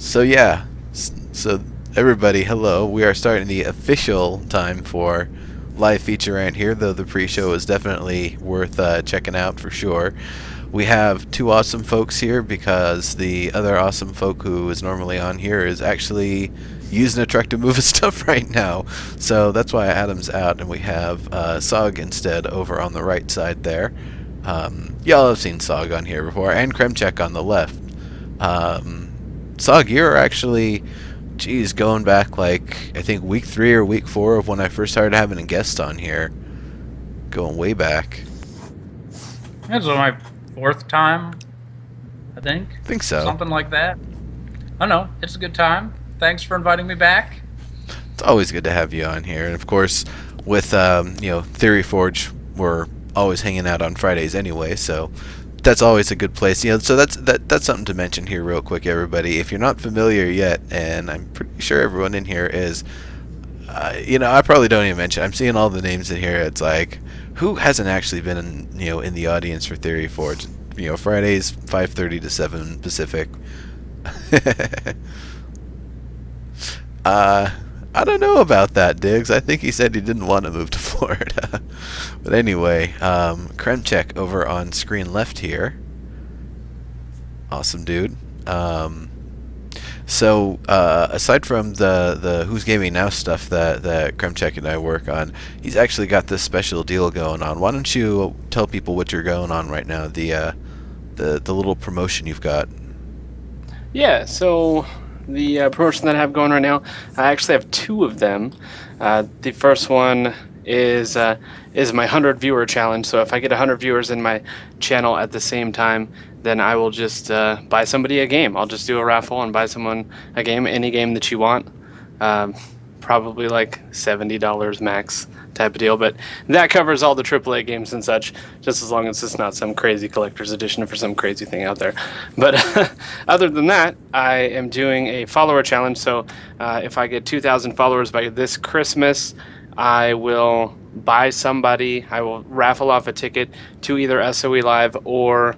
So yeah, so everybody, hello. We are starting the official time for live feature rant here, though the pre-show is definitely worth checking out for sure. We have two awesome folks here because the other awesome folk who is normally on here is actually using a truck to move his stuff right now. So that's why Adam's out, and we have Tsagh instead over on the right side there. Y'all have seen Tsagh on here before, and Kremchek on the left. Tsagh, you're actually, geez, going back like, I think week 3 or week 4 of when I first started having a guest on here. Going way back. This is my fourth time, I think. I think so. Something like that. I don't know. It's a good time. Thanks for inviting me back. It's always good to have you on here. And of course, with, Theory Forge, we're always hanging out on Fridays anyway, so that's always a good place. So that's something to mention here real quick, everybody. If you're not familiar yet, and I'm pretty sure everyone in here is, I probably don't even mention. I'm seeing all the names in here. It's like, who hasn't actually been in the audience for Theory Forge? Fridays 5:30 to 7 Pacific. I don't know about that, Diggs. I think he said he didn't want to move to Florida. But anyway, Kremchek over on screen left here. Awesome dude. So aside from the Who's Gaming Now stuff that Kremchek and I work on, he's actually got this special deal going on. Why don't you tell people what you're going on right now, the little promotion you've got? Yeah, so the promotion that I have going right now, I actually have two of them. The first one is my 100 viewer challenge. So if I get 100 viewers in my channel at the same time, then I will just buy somebody a game. I'll just do a raffle and buy someone a game, any game that you want. Probably like $70 max type of deal, but that covers all the AAA games and such, just as long as it's not some crazy collector's edition for some crazy thing out there. But other than that, I am doing a follower challenge. So if I get 2,000 followers by this Christmas, I will I will raffle off a ticket to either SOE Live or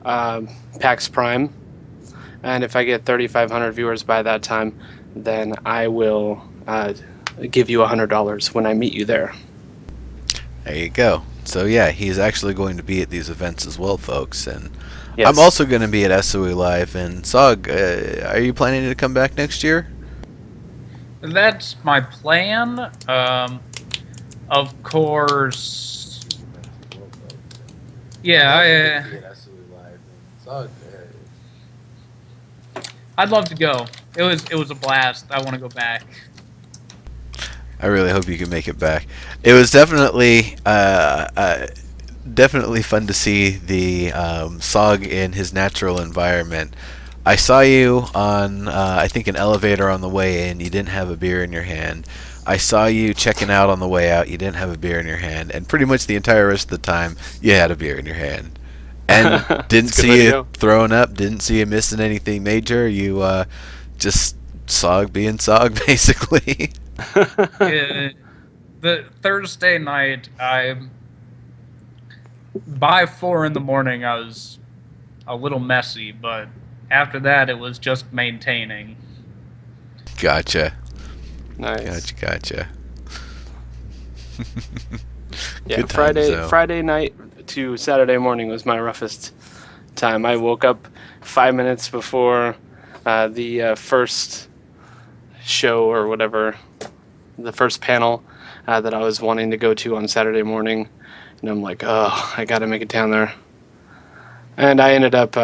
PAX Prime. And if I get 3,500 viewers by that time, then I will give you $100 when I meet you there. There you go. So yeah, he's actually going to be at these events as well, folks. And Yes. I'm also going to be at SOE Live. And Tsagh, are you planning to come back next year? That's my plan. Of course. Yeah, I'd love to go. It was a blast. I want to go back. I really hope you can make it back. It was definitely definitely fun to see the Tsagh in his natural environment. I saw you on I think an elevator on the way in. You didn't have a beer in your hand. I saw you checking out on the way out. You didn't have a beer in your hand, and pretty much the entire rest of the time you had a beer in your hand. And didn't see you throwing up. Didn't see you missing anything major. You just Tsagh being Tsagh, basically. The Thursday night, by 4 in the morning, I was a little messy, but after that, it was just maintaining. Gotcha. Nice. Gotcha. Yeah, Good times, Friday night to Saturday morning was my roughest time. I woke up 5 minutes before the first show or whatever, the first panel that I was wanting to go to on Saturday morning, and I'm like, oh, I gotta make it down there. And I ended up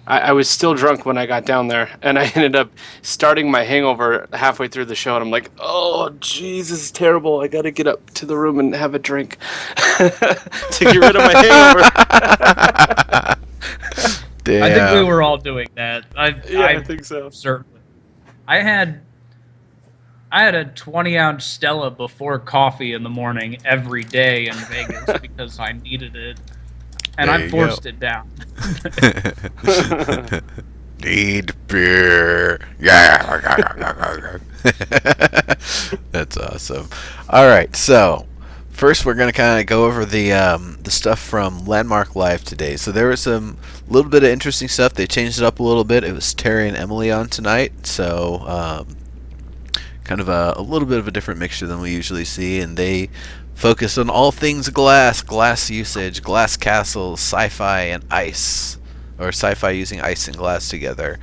I was still drunk when I got down there, and I ended up starting my hangover halfway through the show, and I'm like, oh, jeez, this is terrible. I got to get up to the room and have a drink to get rid of my hangover. Damn. I think we were all doing that. I think so. Certainly. I had a 20-ounce Stella before coffee in the morning every day in Vegas because I needed it. And I forced it down. Need beer. Yeah. That's awesome. All right, so first we're going to kind of go over the stuff from Landmark Live today. So there were some A little bit of interesting stuff. They changed it up a little bit. It was Terry and Emily on tonight, so kind of a little bit of a different mixture than we usually see, and they focus on all things glass usage, glass castles, sci-fi, and ice, or sci-fi using ice and glass together,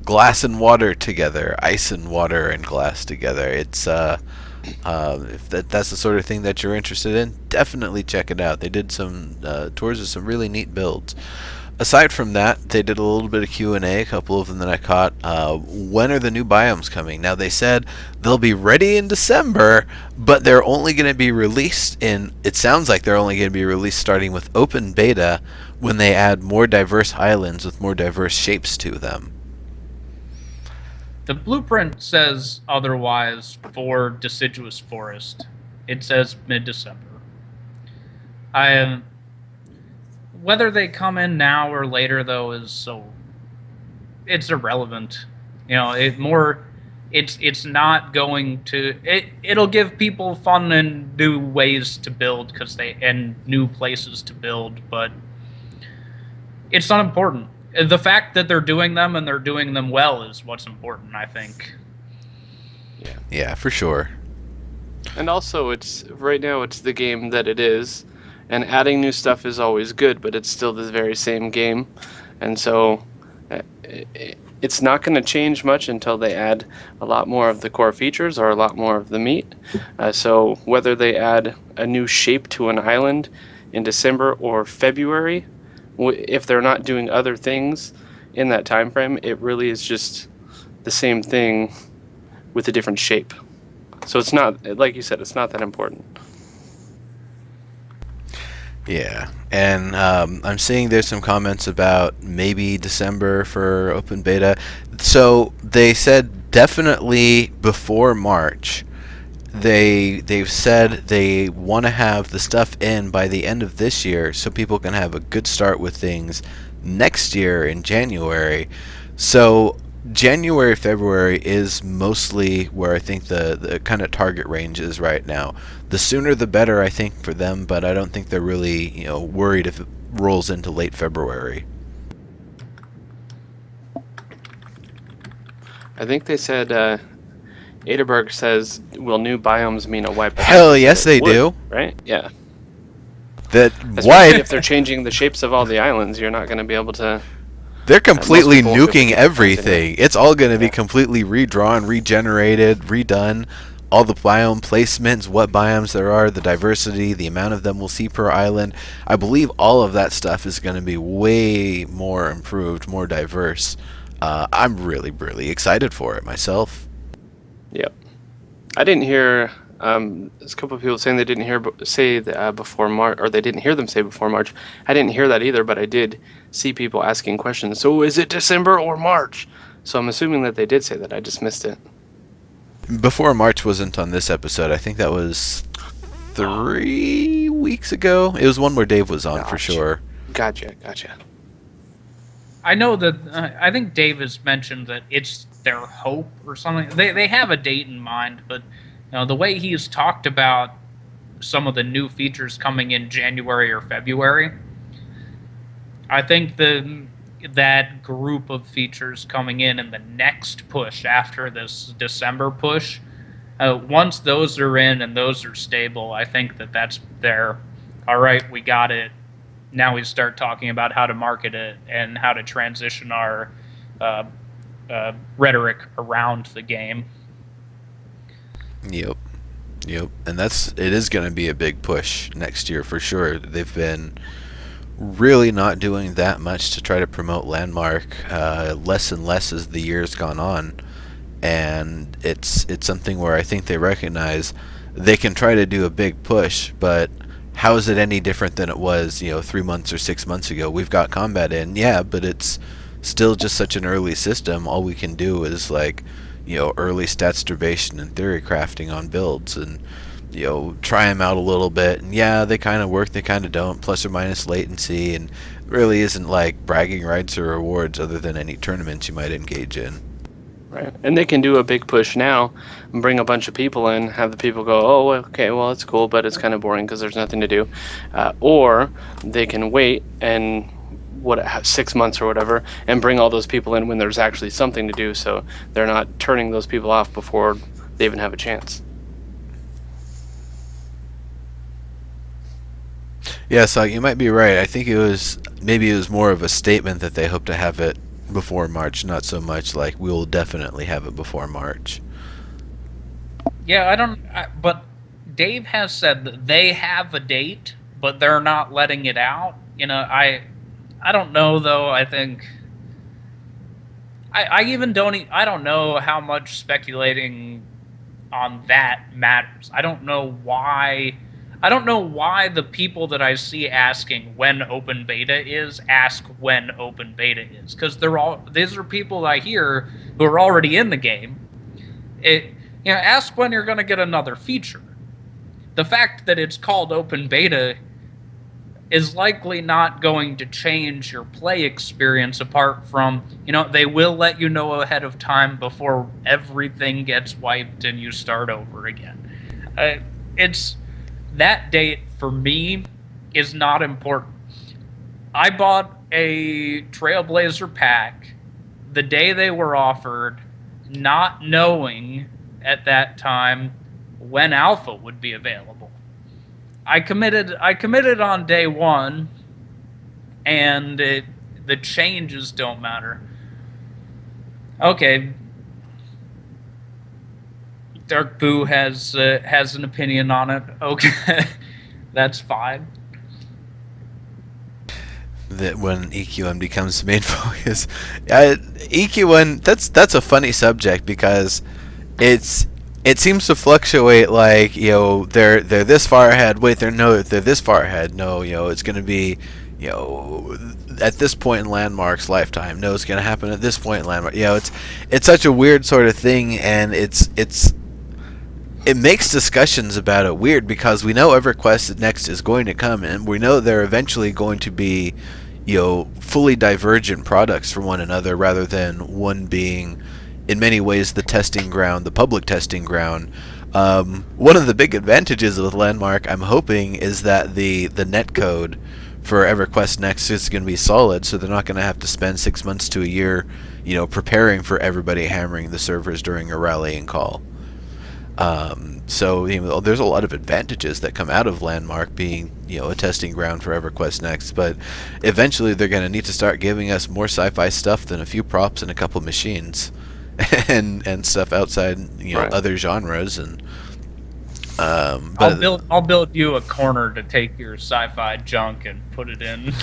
glass and water together, ice and water and glass together. It's if that's the sort of thing that you're interested in, definitely check it out. They did some tours of some really neat builds. Aside from that, they did a little bit of Q&A, a couple of them that I caught. When are the new biomes coming? Now, they said they'll be ready in December, but they're only going to be released it sounds like they're only going to be released starting with open beta when they add more diverse islands with more diverse shapes to them. The blueprint says otherwise for deciduous forest. It says mid-December. Whether they come in now or later, though, it's irrelevant. It's not going to. It'll give people fun and new ways to build and new places to build, but it's not important. The fact that they're doing them and they're doing them well is what's important, I think. Yeah, for sure. And also, right now it's the game that it is, and adding new stuff is always good, but it's still the very same game, and so it's not going to change much until they add a lot more of the core features or a lot more of the meat. So whether they add a new shape to an island in December or February, if they're not doing other things in that time frame, it really is just the same thing with a different shape. So it's not, like you said, it's not that important. Yeah, and I'm seeing there's some comments about maybe December for open beta. So they said definitely before March. They've said they want to have the stuff in by the end of this year so people can have a good start with things next year in January. So January, February is mostly where I think the kind of target range is right now. The sooner the better, I think, for them, but I don't think they're really, worried if it rolls into late February. I think they said, Aderberg says, will new biomes mean a wipe? Hell yes, they do. Right? Yeah. Why? If they're changing the shapes of all the islands, you're not going to be able to... They're completely nuking everything. It's all going to be completely redrawn, regenerated, redone. All the biome placements, what biomes there are, the diversity, the amount of them we'll see per island. I believe all of that stuff is going to be way more improved, more diverse. I'm really, really excited for it myself. Yep. I didn't hear... there's a couple of people saying they didn't say before March, or they didn't hear them say before March. I didn't hear that either, but I did see people asking questions. So is it December or March? So I'm assuming that they did say that. I just missed it. Before March wasn't on this episode. I think that was 3 weeks ago. It was one where Dave was on for sure. Gotcha. I know that I think Dave has mentioned that it's their hope or something. They have a date in mind, but the way he's talked about some of the new features coming in January or February, I think that group of features coming in the next push after this December push, once those are in and those are stable, I think that's there. All right, we got it. Now we start talking about how to market it and how to transition our rhetoric around the game. Yep. And it is going to be a big push next year for sure. They've been really not doing that much to try to promote Landmark, less and less as the year's gone on, and it's something where I think they recognize they can try to do a big push, but how is it any different than it was 3 months or 6 months ago? We've got combat in, yeah, but it's still just such an early system. All we can do is early stats distribution and theory crafting on builds, and try them out a little bit, and yeah, they kind of work, they kind of don't, plus or minus latency, and really isn't like bragging rights or rewards other than any tournaments you might engage in. Right, and they can do a big push now and bring a bunch of people in, have the people go, oh, okay, well, it's cool, but it's kind of boring because there's nothing to do. Or they can wait and 6 months or whatever, and bring all those people in when there's actually something to do, so they're not turning those people off before they even have a chance. Yeah, so you might be right. I think it was more of a statement that they hope to have it before March, not so much like we will definitely have it before March. Yeah, but Dave has said that they have a date, but they're not letting it out. I don't know though. I think I even I don't know how much speculating on that matters. I don't know why. I don't know why the people that I see asking when open beta is ask when open beta is, because these are people I hear who are already in the game. Ask when you're going to get another feature. The fact that it's called open beta is likely not going to change your play experience, apart from, they will let you know ahead of time before everything gets wiped and you start over again. That date for me is not important. I bought a Trailblazer pack the day they were offered, not knowing at that time when alpha would be available. I committed on day one, and the changes don't matter. Okay, Dark Boo has an opinion on it. Okay, that's fine. That when EQN becomes the main focus, EQN, that's a funny subject, because it seems to fluctuate. Like, they're this far ahead. Wait, they're this far ahead. No, it's going to be, at this point in Landmark's lifetime. No, it's going to happen at this point in Landmark. It's such a weird sort of thing, and it makes discussions about it weird, because we know EverQuest Next is going to come, and we know they're eventually going to be, fully divergent products from one another, rather than one being, in many ways, the testing ground, the public testing ground. One of the big advantages with Landmark, I'm hoping, is that the netcode for EverQuest Next is going to be solid, so they're not going to have to spend 6 months to a year, preparing for everybody hammering the servers during a rallying call. So there's a lot of advantages that come out of Landmark being, a testing ground for EverQuest Next, but eventually they're going to need to start giving us more sci-fi stuff than a few props and a couple machines, and stuff outside, Right. other genres. And I'll build you a corner to take your sci-fi junk and put it in.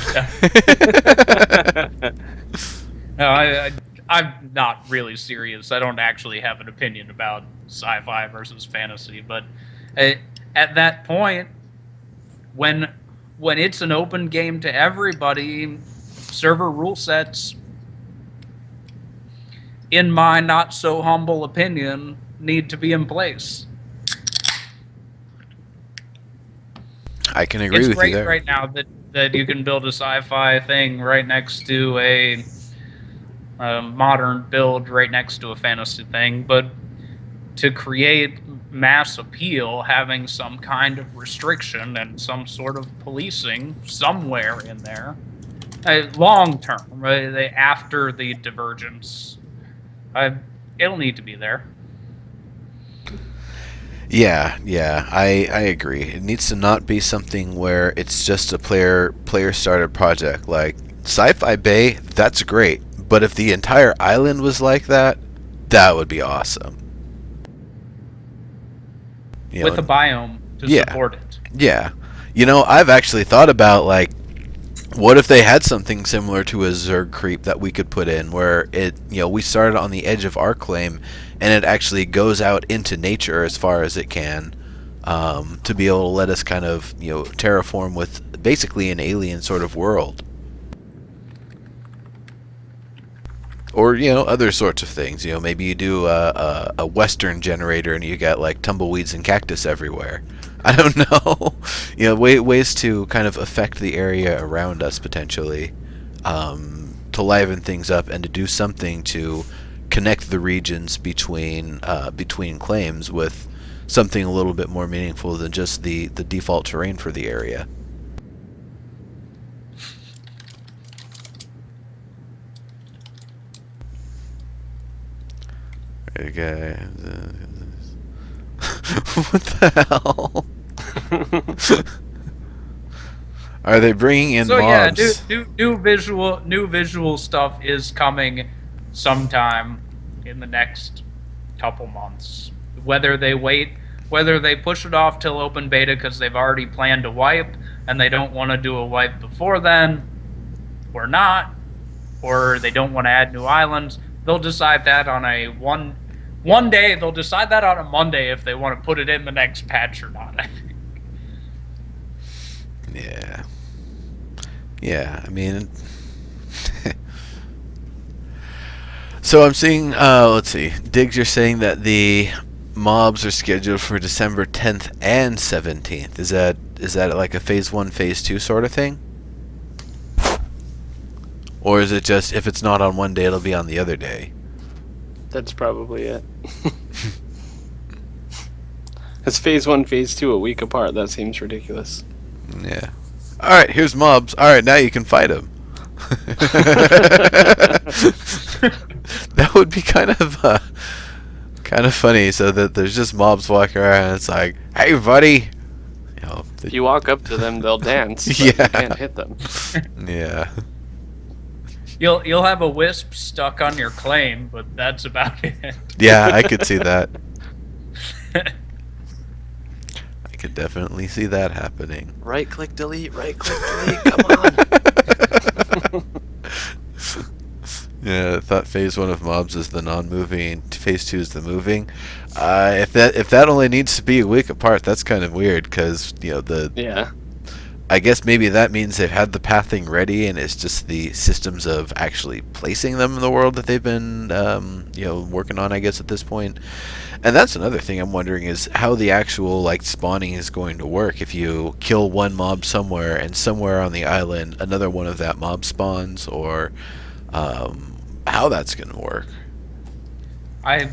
No, I'm not really serious. I don't actually have an opinion about sci-fi versus fantasy, but at that point, when it's an open game to everybody, server rule sets, in my not so humble opinion, need to be in place. I can agree with you there. It's great right now that you can build a sci-fi thing right next to a modern build right next to a fantasy thing, but to create mass appeal, having some kind of restriction and some sort of policing somewhere in there, long term, after the divergence, it'll need to be there. Yeah, I agree. It needs to not be something where it's just a player started project. Like Sci-Fi Bay, that's great, but if the entire island was like that, that would be awesome. With a biome to support it. Yeah. I've actually thought about, like, what if they had something similar to a Zerg creep that we could put in, where we started on the edge of our claim, and it actually goes out into nature as far as it can, to be able to let us kind of, terraform with basically an alien sort of world. Or, other sorts of things. Maybe you do a Western generator and you got, like, tumbleweeds and cactus everywhere. I don't know. Ways to kind of affect the area around us, potentially, to liven things up and to do something to connect the regions between claims with something a little bit more meaningful than just the default terrain for the area. Okay. What the hell? Are they bringing in So yeah, mobs? new visual stuff is coming sometime in the next couple months. Whether they wait, whether they push it off till open beta because they've already planned to wipe and they don't want to do a wipe before then, or not, or they don't want to add new islands, they'll decide that on a one day. They'll decide that on a Monday if they want to put it in the next patch or not. I think. Yeah. Yeah, I mean... So I'm seeing, let's see, Diggs, you're saying that the mobs are scheduled for December 10th and 17th. Is that like a phase 1, phase 2 sort of thing? Or is it just, if it's not on one day, it'll be on the other day? That's probably it. It's phase 1, phase 2 a week apart. That seems ridiculous. Yeah. Alright, here's mobs. Alright, now you can fight them. That would be kind of funny, so that there's just mobs walking around and it's like, hey buddy! If you walk up to them, they'll dance, but Yeah. you can't hit them. Yeah. You'll have a wisp stuck on your claim, but that's about it. Yeah, I could see that. I could definitely see that happening. Right click delete, right click delete, come on! Yeah, I thought phase 1 of mobs is the non-moving, phase 2 is the moving. If that only needs to be a week apart, that's kind of weird, because, Yeah. I guess maybe that means they've had the pathing ready, and it's just the systems of actually placing them in the world that they've been, working on, I guess, at this point. And that's another thing I'm wondering is how the actual, spawning is going to work. If you kill one mob somewhere, and somewhere on the island, another one of that mob spawns, or how that's going to work. I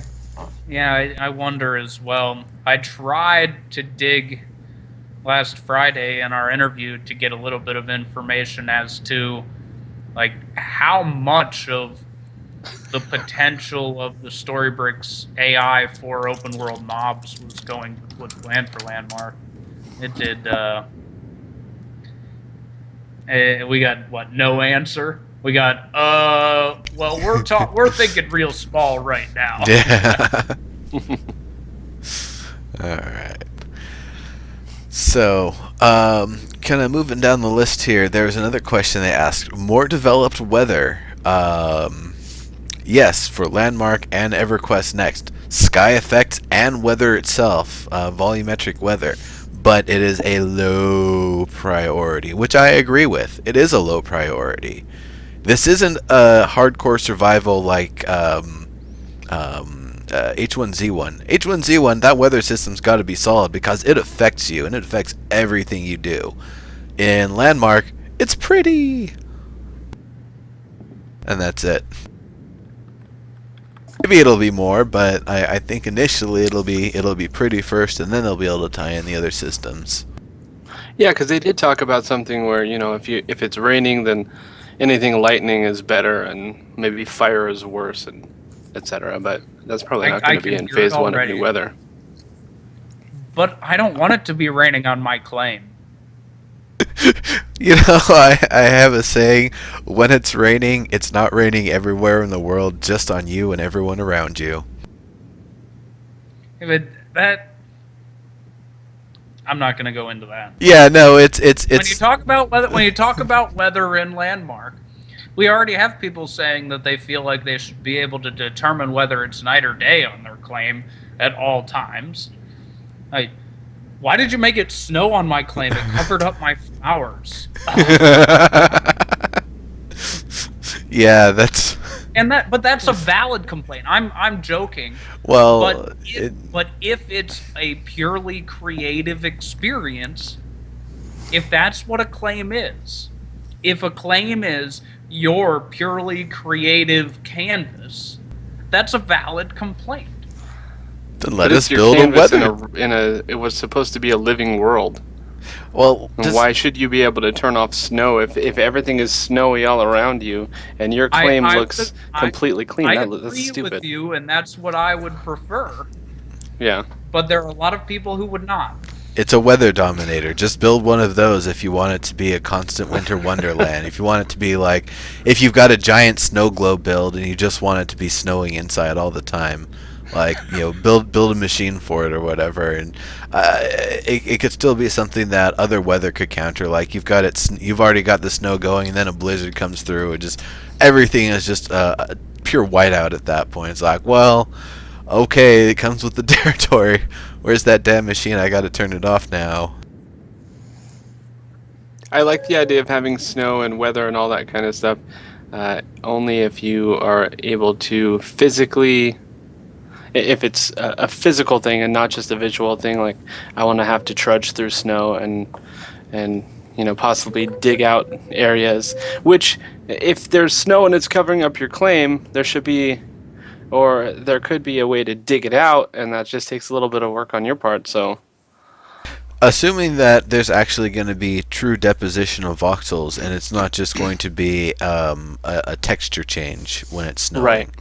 wonder as well. I tried to dig last Friday in our interview to get a little bit of information as to how much of the potential of the Storybricks AI for open world mobs was planned for Landmark. It did. We got no answer. We got well, we're thinking real small right now. Yeah. All right. So, kind of moving down the list here, there was another question they asked. More developed weather. Yes, for Landmark and EverQuest Next. Sky effects and weather itself. Volumetric weather. But it is a low priority, which I agree with. It is a low priority. This isn't a hardcore survival like H1Z1. H1Z1, that weather system's got to be solid because it affects you and it affects everything you do. In Landmark, it's pretty. And that's it. Maybe it'll be more, but I think initially it'll be pretty first, and then they'll be able to tie in the other systems. Yeah, because they did talk about something where if it's raining, then anything lightning is better, and maybe fire is worse, and etc. But that's probably not going to be in phase 1 of new weather. But I don't want it to be raining on my claim. I have a saying, when it's raining, it's not raining everywhere in the world, just on you and everyone around you. But I'm not going to go into that. Yeah, no, it's when you talk about weather in Landmark, we already have people saying that they feel like they should be able to determine whether it's night or day on their claim at all times. Why did you make it snow on my claim? It covered up my flowers. Yeah, that's. But that's a valid complaint. I'm joking. Well, but if it's a purely creative experience, if that's what a claim is, if a claim is your purely creative canvas, that's a valid complaint. Then let us build a weather. It was supposed to be a living world. Well, And why should you be able to turn off snow if everything is snowy all around you and your claim looks completely clean? I That's agree stupid. with you, and that's what I would prefer. Yeah. But there are a lot of people who would not. It's a weather dominator. Just build one of those if you want it to be a constant winter wonderland. If you want it to be like, if you've got a giant snow globe build and you just want it to be snowing inside all the time, like, you know, build a machine for it or whatever, and it could still be something that other weather could counter. Like you've already got the snow going, and then a blizzard comes through, and just everything is just pure whiteout at that point. It's like, well, okay, it comes with the territory. Where's that damn machine? I got to turn it off now. I like the idea of having snow and weather and all that kind of stuff, only if you are able to physically, if it's a physical thing and not just a visual thing. Like, I want to have to trudge through snow and possibly dig out areas. Which, if there's snow and it's covering up your claim, there should be, or there could be a way to dig it out, and that just takes a little bit of work on your part. So, assuming that there's actually going to be true deposition of voxels, and it's not just going to be a texture change when it's snowing.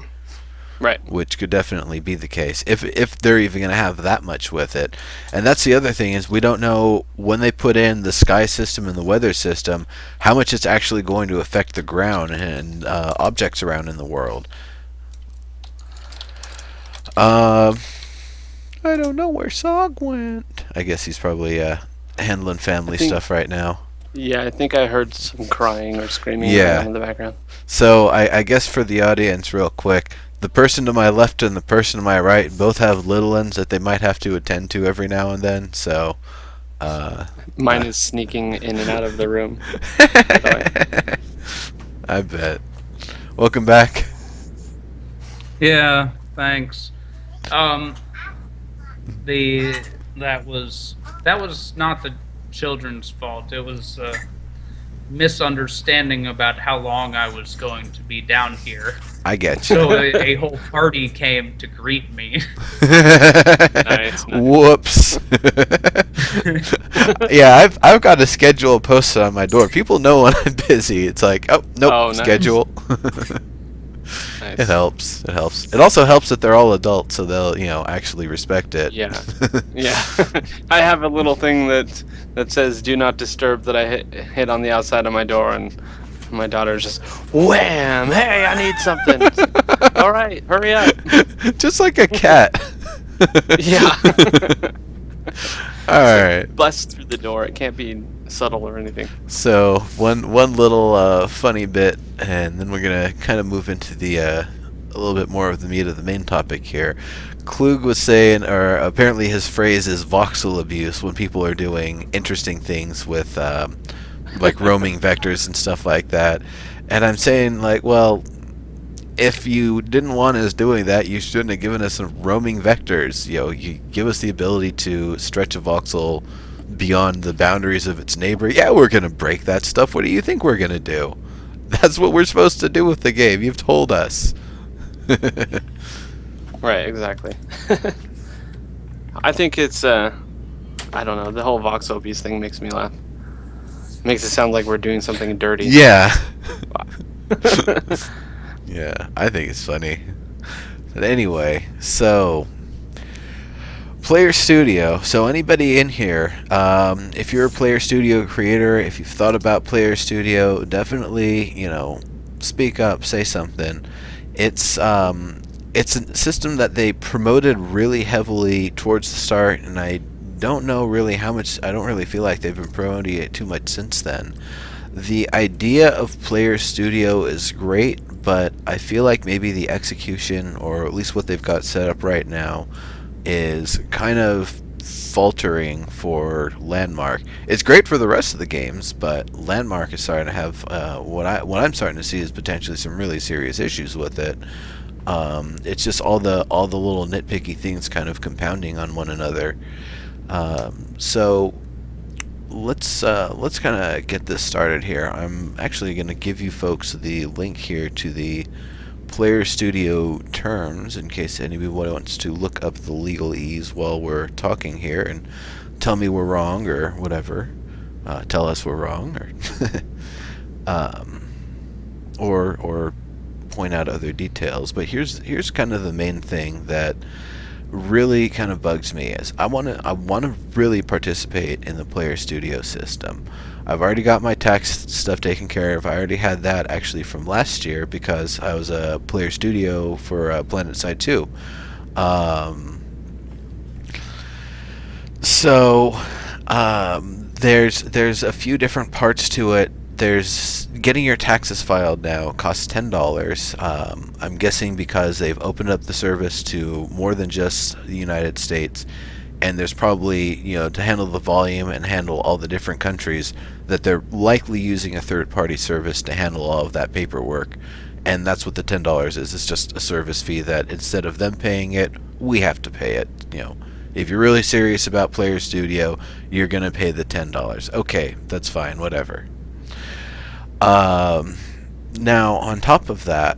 Right. Which could definitely be the case, if they're even going to have that much with it. And that's the other thing, is we don't know when they put in the sky system and the weather system how much it's actually going to affect the ground and objects around in the world. I don't know where Tsagh went. I guess he's probably handling family stuff right now. Yeah, I think I heard some crying or screaming in the background. So I guess for the audience, real quick, the person to my left and the person to my right both have little ones that they might have to attend to every now and then. So mine is sneaking in and out of the room. I bet. Welcome back. Yeah, thanks. That was not the children's fault. It was a misunderstanding about how long I was going to be down here. I get you. So a whole party came to greet me. Nice. Whoops. Yeah, I've got a schedule posted on my door. People know when I'm busy. It's like, oh, nope, schedule. Nice. It helps. It also helps that they're all adults, so they'll, actually respect it. Yeah. Yeah. I have a little thing that says "Do not disturb" that I hit on the outside of my door, and my daughter's just wham! Hey, I need something. All right, hurry up. Just like a cat. Yeah. All right. Bust through the door. It can't be subtle or anything. So one little funny bit, and then we're gonna kind of move into the a little bit more of the meat of the main topic here. Klug was saying, or apparently his phrase is voxel abuse, when people are doing interesting things with like roaming vectors and stuff like that. And I'm saying, like, well, if you didn't want us doing that, you shouldn't have given us some roaming vectors. You give us the ability to stretch a voxel beyond the boundaries of its neighbor. Yeah, we're going to break that stuff. What do you think we're going to do? That's what we're supposed to do with the game. You've told us. Right, exactly. I think it's, I don't know, the whole voxel abuse thing makes me laugh. Makes it sound like we're doing something dirty. Yeah. Yeah, I think it's funny. But anyway, so Player Studio. So anybody in here, if you're a Player Studio creator, if you've thought about Player Studio, definitely, speak up, say something. It's a system that they promoted really heavily towards the start, and I don't know really how much. I don't really feel like they've been promoting it too much since then. The idea of Player Studio is great, but I feel like maybe the execution, or at least what they've got set up right now, is kind of faltering for Landmark. It's great for the rest of the games, but Landmark is starting to have what I'm starting to see is potentially some really serious issues with it. It's just all the little nitpicky things kind of compounding on one another. So let's kind of get this started here. I'm actually going to give you folks the link here to the Player Studio terms in case anybody wants to look up the legalese while we're talking here and tell me we're wrong or whatever. Tell us we're wrong, or point out other details. But here's kind of the main thing that really kind of bugs me is I want to really participate in the Player Studio system. I've already got my tax stuff taken care of. I already had that actually from last year because I was a Player Studio for PlanetSide 2. There's a few different parts to it. There's getting your taxes filed now costs $10. I'm guessing because they've opened up the service to more than just the United States, and there's probably, to handle the volume and handle all the different countries, that they're likely using a third-party service to handle all of that paperwork. And that's what the $10 is. It's just a service fee that instead of them paying it, we have to pay it. If you're really serious about Player Studio, you're going to pay the $10. Okay, that's fine, whatever. Now, on top of that,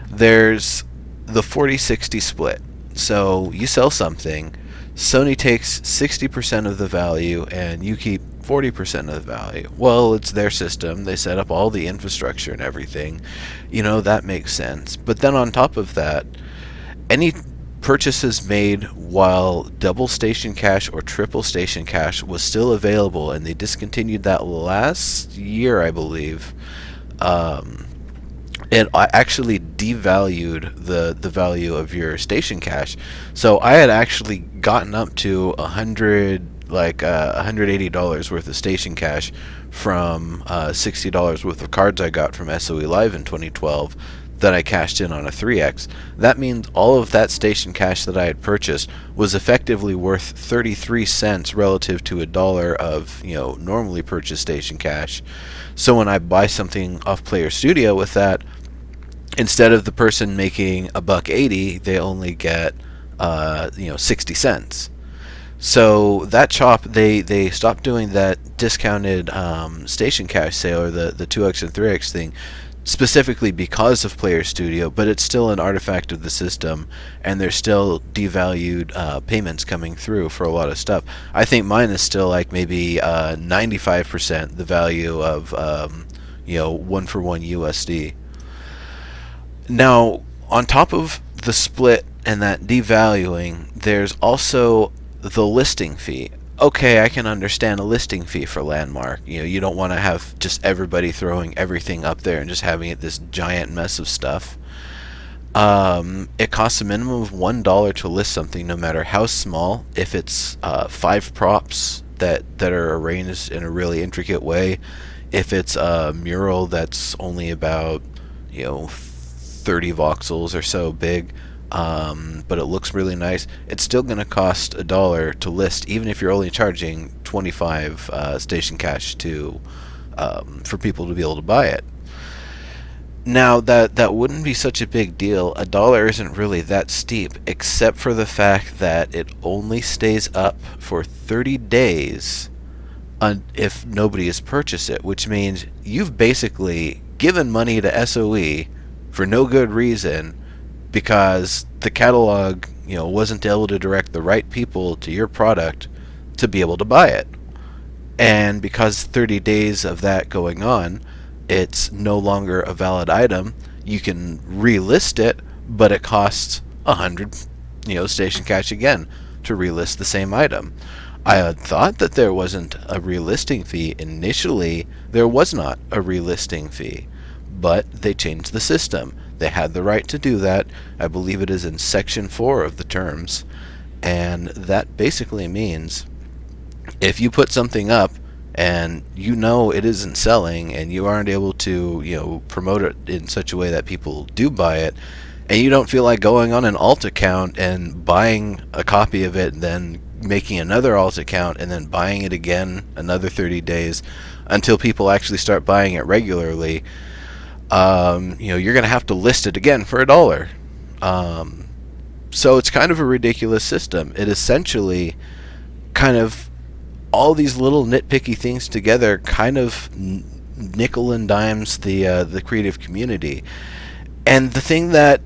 there's the 40-60 split. So you sell something, Sony takes 60% of the value, and you keep 40% of the value. Well, it's their system. They set up all the infrastructure and everything. That makes sense. But then on top of that, any purchases made while double station cash or triple station cash was still available, and they discontinued that last year, I believe. It actually devalued the value of your station cash. So I had actually gotten up to $180 worth of station cash from $60 worth of cards I got from SOE Live in 2012 that I cashed in on a 3X. That means all of that station cash that I had purchased was effectively worth 33 cents relative to $1 of normally purchased station cash. So when I buy something off Player Studio with that, instead of the person making $1.80, they only get 60 cents. So that chop, they stopped doing that discounted station cash sale, or the 2X and 3X thing, specifically because of Player Studio, but it's still an artifact of the system, and there's still devalued payments coming through for a lot of stuff. I think mine is still like maybe 95% the value of 1-for-1 USD. Now, on top of the split and that devaluing, there's also the listing fee. Okay, I can understand a listing fee for Landmark. You don't want to have just everybody throwing everything up there and just having it this giant mess of stuff. It costs a minimum of $1 to list something, no matter how small. If it's 5 props that are arranged in a really intricate way, if it's a mural that's only about 30 voxels or so big, but it looks really nice, it's still going to cost $1 to list, even if you're only charging 25 station cash for people to be able to buy it. Now, that wouldn't be such a big deal. $1 isn't really that steep, except for the fact that it only stays up for 30 days if nobody has purchased it, which means you've basically given money to SOE for no good reason, because the catalog, wasn't able to direct the right people to your product to be able to buy it. And because 30 days of that going on, it's no longer a valid item. You can relist it, but it costs 100, station cash again to relist the same item. I had thought that there wasn't a relisting fee. Initially, there was not a relisting fee, but they changed the system. They had the right to do that. I believe it is in Section 4 of the terms. And that basically means if you put something up and it isn't selling, and you aren't able to promote it in such a way that people do buy it, and you don't feel like going on an alt account and buying a copy of it and then making another alt account and then buying it again another 30 days until people actually start buying it regularly, you're going to have to list it again for $1. So it's kind of a ridiculous system. It essentially kind of all these little nitpicky things together kind of nickel and dimes the creative community. And the thing that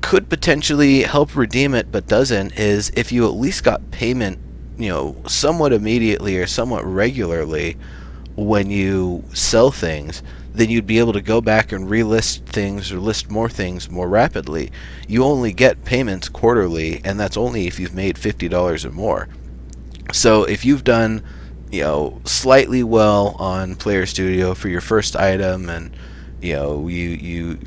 could potentially help redeem it but doesn't is if you at least got payment somewhat immediately or somewhat regularly when you sell things, then you'd be able to go back and relist things or list more things more rapidly. You only get payments quarterly, and that's only if you've made $50 or more. So if you've done, slightly well on Player Studio for your first item, and you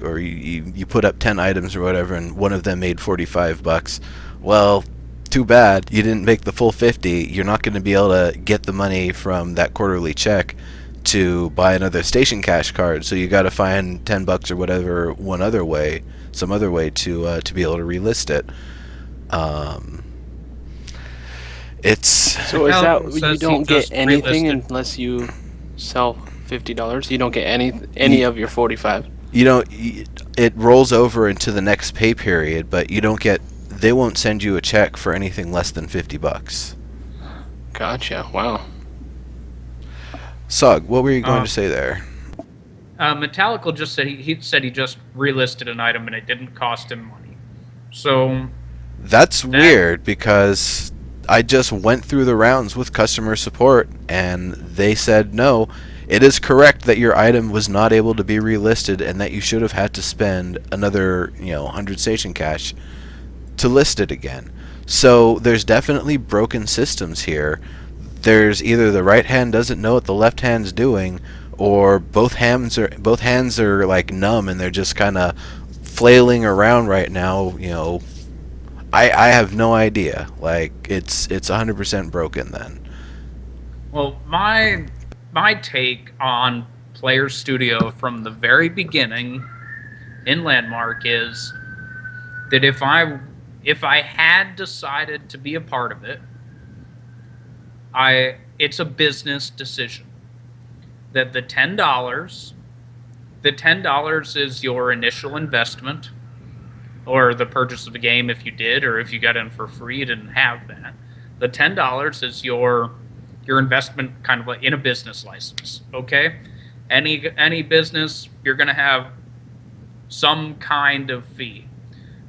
put up 10 items or whatever, and one of them made $45, well, too bad you didn't make the full 50. You're not going to be able to get the money from that quarterly check to buy another station cash card. So you got to find $10 or whatever some other way to be able to relist it. It's So is that you don't get anything unless you sell $50? You don't get any of your 45. It rolls over into the next pay period, but you don't get. They won't send you a check for anything less than $50. Gotcha. Wow. Tsagh, what were you going to say there? Metallical just said he just relisted an item and it didn't cost him money. So that's weird, because I just went through the rounds with customer support and they said no. It is correct that your item was not able to be relisted and that you should have had to spend another 100 station cash to list it again. So there's definitely broken systems here. There's either the right hand doesn't know what the left hand's doing, or both hands are like numb and they're just kind of flailing around right now. I have no idea. Like it's 100% broken then. Well, my take on Player Studio from the very beginning in Landmark is that if I had decided to be a part of it, it's a business decision. That the $10 is your initial investment, or the purchase of a game if you did, or if you got in for free, you didn't have that. The $10 is your investment, kind of like in a business license. Okay, any business, you're going to have some kind of fee.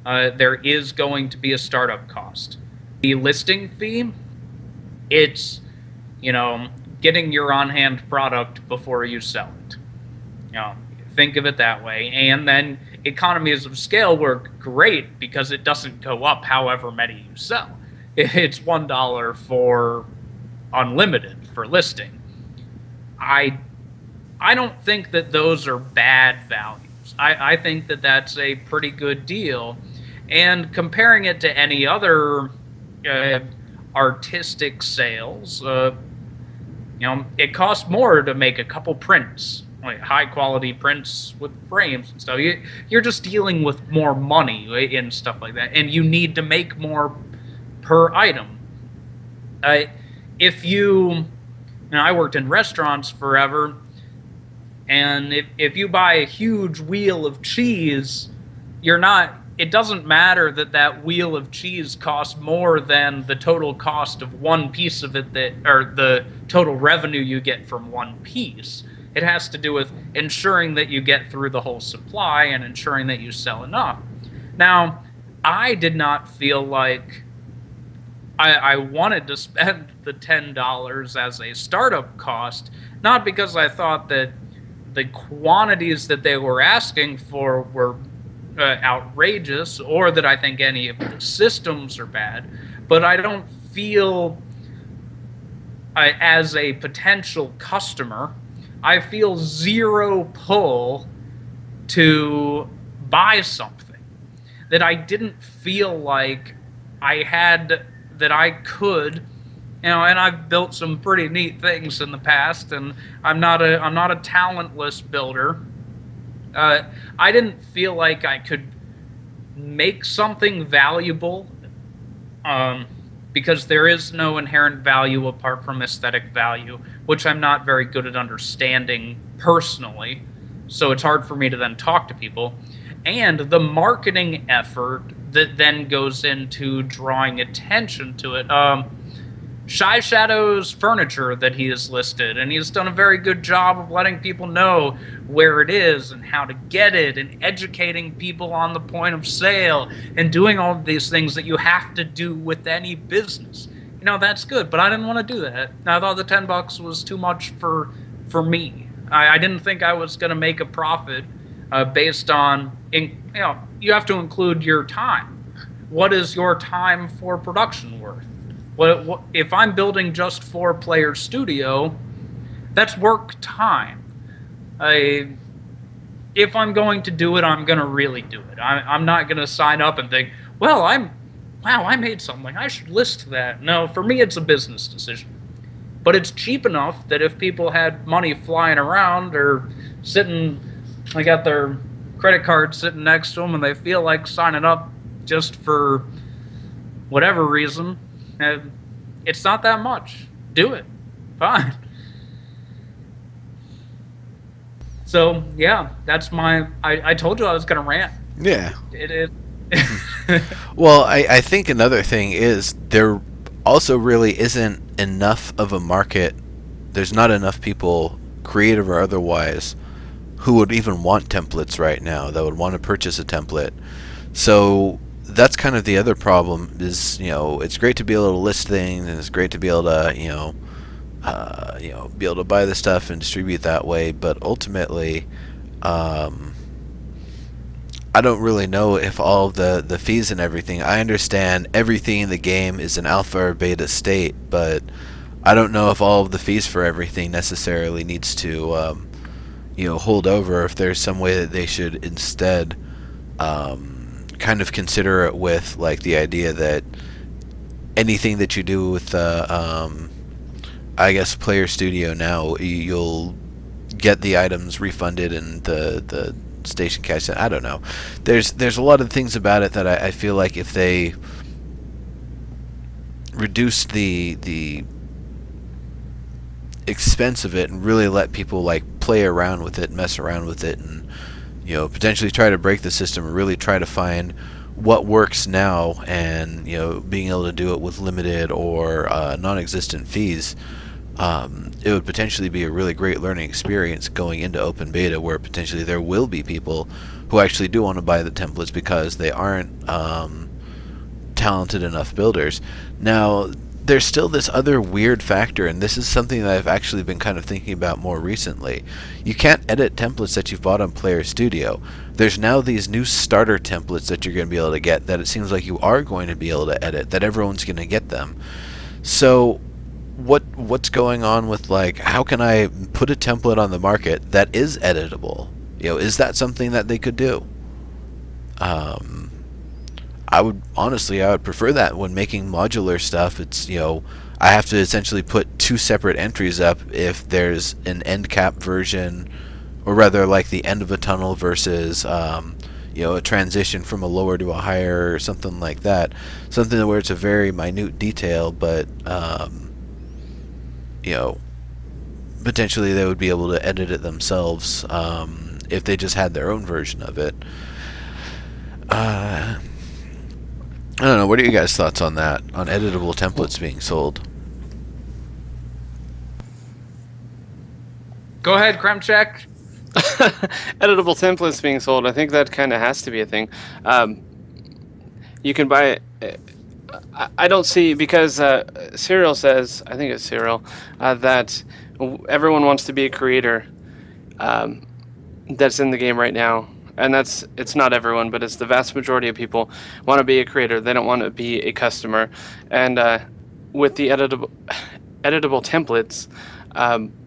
There is going to be a startup cost. The listing fee, it's getting your on-hand product before you sell it. Think of it that way. And then economies of scale work great because it doesn't go up however many you sell. It's $1 for unlimited for listing. I don't think that those are bad values. I think that that's a pretty good deal. And comparing it to any other artistic sales, it costs more to make a couple prints, like high quality prints with frames and stuff. You're just dealing with more money and stuff like that, and you need to make more per item. If I worked in restaurants forever, and if you buy a huge wheel of cheese, it doesn't matter that wheel of cheese costs more than the total cost of one piece of it, or the total revenue you get from one piece. It has to do with ensuring that you get through the whole supply and ensuring that you sell enough. Now, I did not feel like I wanted to spend the $10 as a startup cost, not because I thought that the quantities that they were asking for were outrageous, or that I think any of the systems are bad, but I don't feel, as a potential customer, I feel zero pull to buy something that I didn't feel like I had, that I could, and I've built some pretty neat things in the past, and I'm not a talentless builder. I didn't feel like I could make something valuable, because there is no inherent value apart from aesthetic value, which I'm not very good at understanding personally, so it's hard for me to then talk to people. And the marketing effort that then goes into drawing attention to it. Shy Shadow's furniture that he has listed, and he's done a very good job of letting people know where it is and how to get it, and educating people on the point of sale, and doing all of these things that you have to do with any business. that's good, but I didn't want to do that. I thought the $10 was too much for me. I didn't think I was going to make a profit based on, you have to include your time. What is your time for production worth? What if I'm building just 4-player studio? That's work time. If I'm going to do it, I'm going to really do it. I'm not going to sign up and think, well, I made something. I should list that. No, for me, it's a business decision. But it's cheap enough that if people had money flying around or sitting, they got their credit card sitting next to them and they feel like signing up just for whatever reason, it's not that much. Do it. Fine. So, yeah, that's I told you I was going to rant. Yeah. It is. Well, I think another thing is there also really isn't enough of a market. There's not enough people, creative or otherwise, who would even want templates right now, that would want to purchase a template. So that's kind of the other problem is, it's great to be able to list things, and it's great to be able to, be able to buy the stuff and distribute that way. But ultimately, I don't really know if all of the fees and everything. I understand everything in the game is an alpha or beta state, but I don't know if all of the fees for everything necessarily needs to, hold over. If there's some way that they should instead kind of consider it with like the idea that anything that you do with I guess Player Studio now, you'll get the items refunded and the station cash. I don't know. There's a lot of things about it that I feel like if they reduced the expense of it and really let people like play around with it, mess around with it, and potentially try to break the system and really try to find what works now, and being able to do it with limited or non-existent fees, it would potentially be a really great learning experience going into open beta, where potentially there will be people who actually do want to buy the templates because they aren't talented enough builders. Now, there's still this other weird factor, and this is something that I've actually been kind of thinking about more recently. You can't edit templates that you've bought on Player Studio. There's now these new starter templates that you're going to be able to get that it seems like you are going to be able to edit, that everyone's going to get them. So what's going on with, like, how can I put a template on the market that is editable? Is that something that they could do? I would prefer that when making modular stuff. It's, I have to essentially put 2 separate entries up if there's an end cap version, or rather like the end of a tunnel versus a transition from a lower to a higher or something like that. Something where it's a very minute detail, but potentially they would be able to edit it themselves if they just had their own version of it. I don't know. What are you guys' thoughts on that? On editable templates being sold? Go ahead, Kremchek. Editable templates being sold. I think that kind of has to be a thing. You can buy it. I don't see, because Cyril says, I think it's Cyril, that everyone wants to be a creator that's in the game right now. And it's not everyone, but it's the vast majority of people want to be a creator. They don't want to be a customer. And with the editable templates,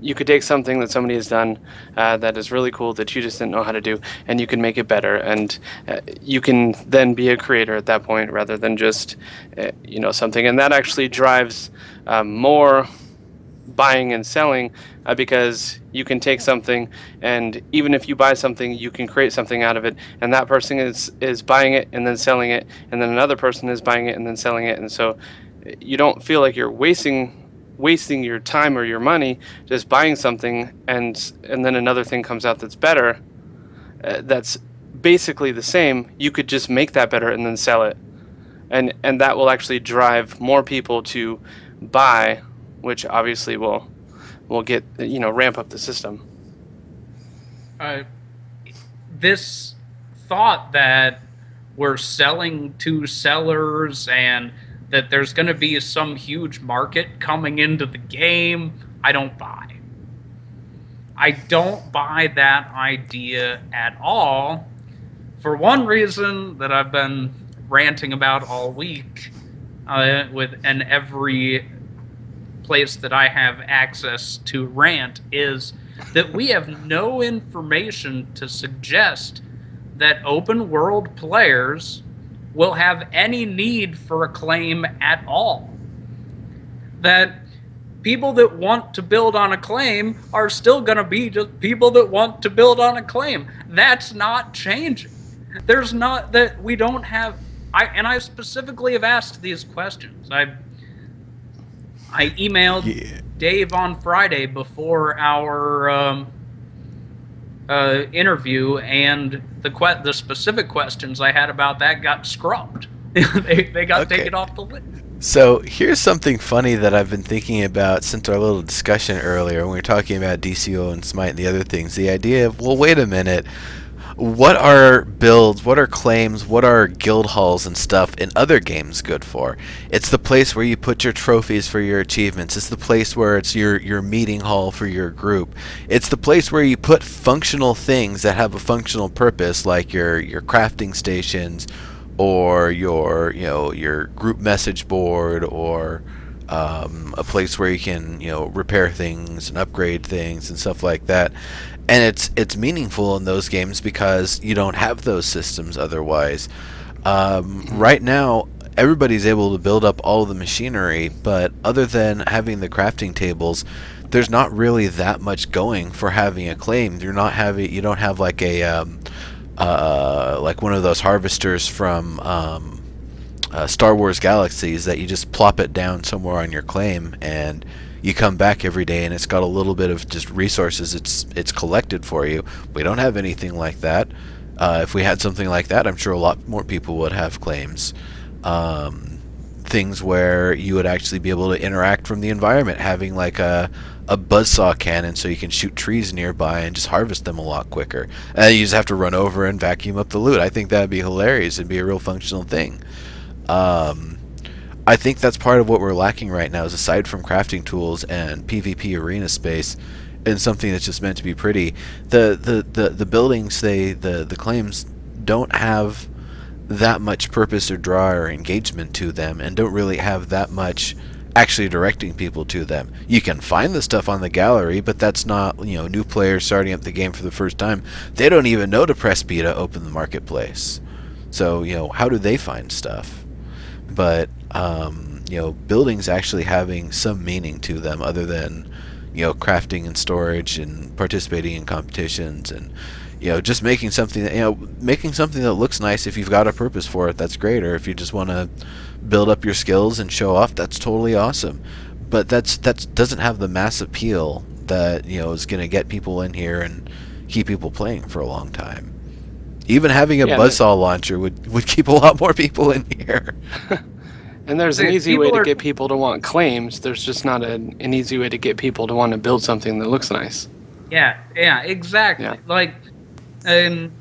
you could take something that somebody has done that is really cool that you just didn't know how to do, and you can make it better. And you can then be a creator at that point rather than just something. And that actually drives more buying and selling, because you can take something, and even if you buy something, you can create something out of it, and that person is buying it and then selling it, and then another person is buying it and then selling it. And so you don't feel like you're wasting your time or your money just buying something, and then another thing comes out that's better, that's basically the same. You could just make that better and then sell it, and that will actually drive more people to buy, which obviously will get ramp up the system. This thought that we're selling to sellers and that there's going to be some huge market coming into the game, I don't buy. I don't buy that idea at all, for one reason that I've been ranting about all week, and every place that I have access to rant, is that we have no information to suggest that open world players will have any need for a claim at all. That people that want to build on a claim are still going to be just people that want to build on a claim. That's not changing. There's not that we don't have. I specifically have asked these questions. I emailed Dave on Friday before our interview, and the specific questions I had about that got scrubbed. they got taken off the list. So here's something funny that I've been thinking about since our little discussion earlier when we were talking about DCO and Smite and the other things. The idea of, well, wait a minute, what are builds, what are claims, what are guild halls and stuff in other games good for? It's the place where you put your trophies for your achievements. It's the place where it's your meeting hall for your group. It's the place where you put functional things that have a functional purpose, like your crafting stations, or your group message board, or a place where you can repair things and upgrade things and stuff like that. And it's meaningful in those games because you don't have those systems otherwise. Right now, everybody's able to build up all of the machinery, but other than having the crafting tables, there's not really that much going for having a claim. You don't have like a like one of those harvesters from Star Wars Galaxies that you just plop it down somewhere on your claim and you come back every day and it's got a little bit of just resources it's collected for you. We don't have anything like that. If we had something like that, I'm sure a lot more people would have claims. Things where you would actually be able to interact from the environment, having like a buzzsaw cannon so you can shoot trees nearby and just harvest them a lot quicker. And you just have to run over and vacuum up the loot. I think that would be hilarious. It'd be a real functional thing. I think that's part of what we're lacking right now, is aside from crafting tools and PvP arena space and something that's just meant to be pretty, the buildings, the claims don't have that much purpose or draw or engagement to them, and don't really have that much actually directing people to them. You can find the stuff on the gallery, but that's not, new players starting up the game for the first time. They don't even know to press B to open the marketplace. So, how do they find stuff? But, buildings actually having some meaning to them other than, crafting and storage and participating in competitions and, just making something that looks nice. If you've got a purpose for it, that's great. Or if you just want to build up your skills and show off, that's totally awesome. But that doesn't have the mass appeal that is going to get people in here and keep people playing for a long time. Even having a buzzsaw launcher would keep a lot more people in here. And there's an easy way to get people to want claims. There's just not an easy way to get people to want to build something that looks nice. Yeah, exactly. Yeah. Like, in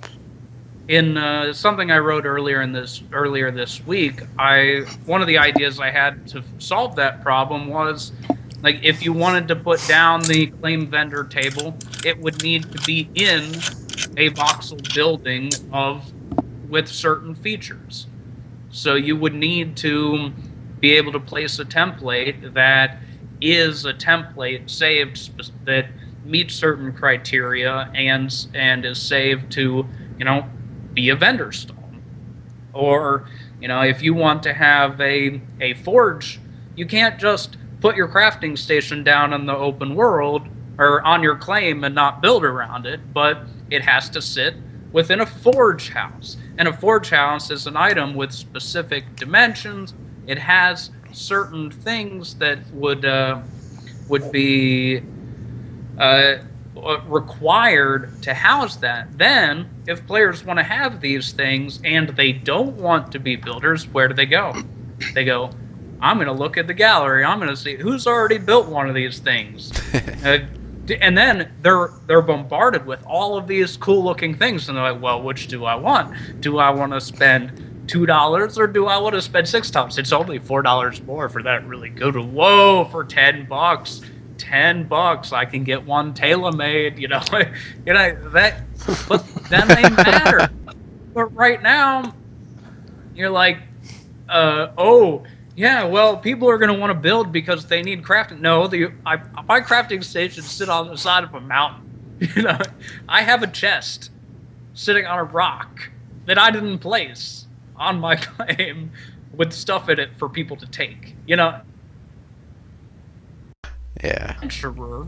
something I wrote earlier this week, one of the ideas I had to solve that problem was, like, if you wanted to put down the claim vendor table, it would need to be in a voxel building with certain features. So you would need to be able to place a template that is a template saved that meets certain criteria and is saved to, be a vendor stall. Or, if you want to have a forge, you can't just put your crafting station down in the open world or on your claim and not build around it, but it has to sit within a forge house. And a forge house is an item with specific dimensions. It has certain things that would be required to house that. Then, if players want to have these things and they don't want to be builders, where do they go? They go, I'm going to look at the gallery. I'm going to see who's already built one of these things. And then they're bombarded with all of these cool-looking things, and they're like, well, which do I want? Do I want to spend $2, or do I want to spend $6? It's only $4 more for that really good one. Whoa, for $10. $10, I can get one tailor-made, that, but then they matter. But right now, you're like, oh, yeah, well, people are going to want to build because they need crafting. No, my crafting stations sit on the side of a mountain. I have a chest sitting on a rock that I didn't place on my claim with stuff in it for people to take. Yeah. Adventurer,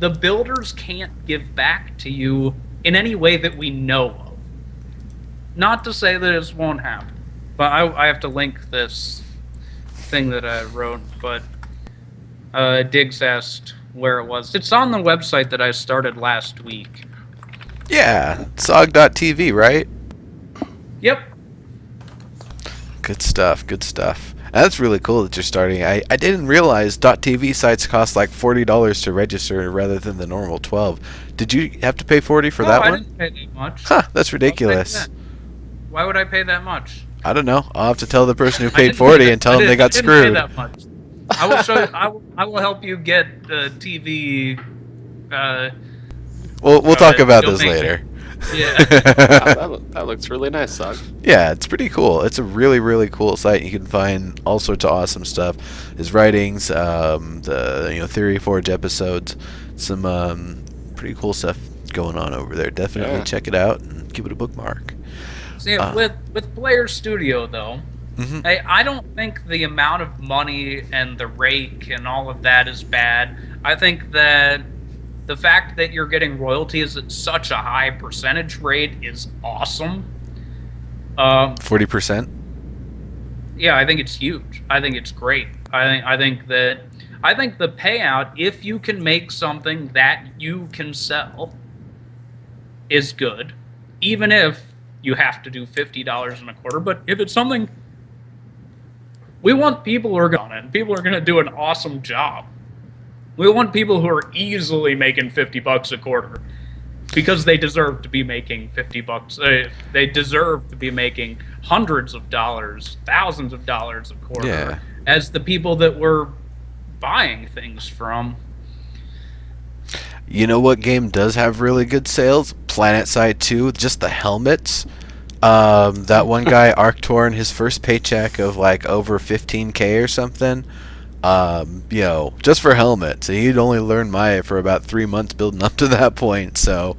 the builders can't give back to you in any way that we know of. Not to say that this won't happen, but I have to link this thing that I wrote, but Diggs asked where it was. It's on the website that I started last week. Yeah, Tsagh.tv, right? Yep. Good stuff, good stuff. That's really cool that you're starting. I didn't realize .tv sites cost like $40 to register rather than the normal $12. Did you have to pay $40 for that I one? didn't pay that much. Huh, that's ridiculous. Why would I pay that much? I don't know. I'll have to tell the person who paid $40 and tell them they got screwed. Pay that much. I will show you. I will help you get the TV. We'll talk about this later. Yeah. That looks really nice, Tsagh. Yeah, it's pretty cool. It's a really, really cool site. You can find all sorts of awesome stuff. His writings, the Theory Forge episodes, some pretty cool stuff going on over there. Definitely check it out and give it a bookmark. See, with Player Studio though, I don't think the amount of money and the rake and all of that is bad. I think that the fact that you're getting royalties at such a high percentage rate is awesome. 40%? Yeah, I think it's huge. I think it's great. I think the payout, if you can make something that you can sell, is good, even if you have to do $50 in a quarter. But if it's something, we want people who are going to, and people are going to do an awesome job. We want people who are easily making $50 a quarter, because they deserve to be making $50. They deserve to be making hundreds of dollars, thousands of dollars a quarter, as the people that we're buying things from. You know what game does have really good sales? PlanetSide 2, just the helmets. That one guy, Arctorn, his first paycheck of like over $15K or something. Just for helmets. He'd only learned Maya for about 3 months building up to that point. So,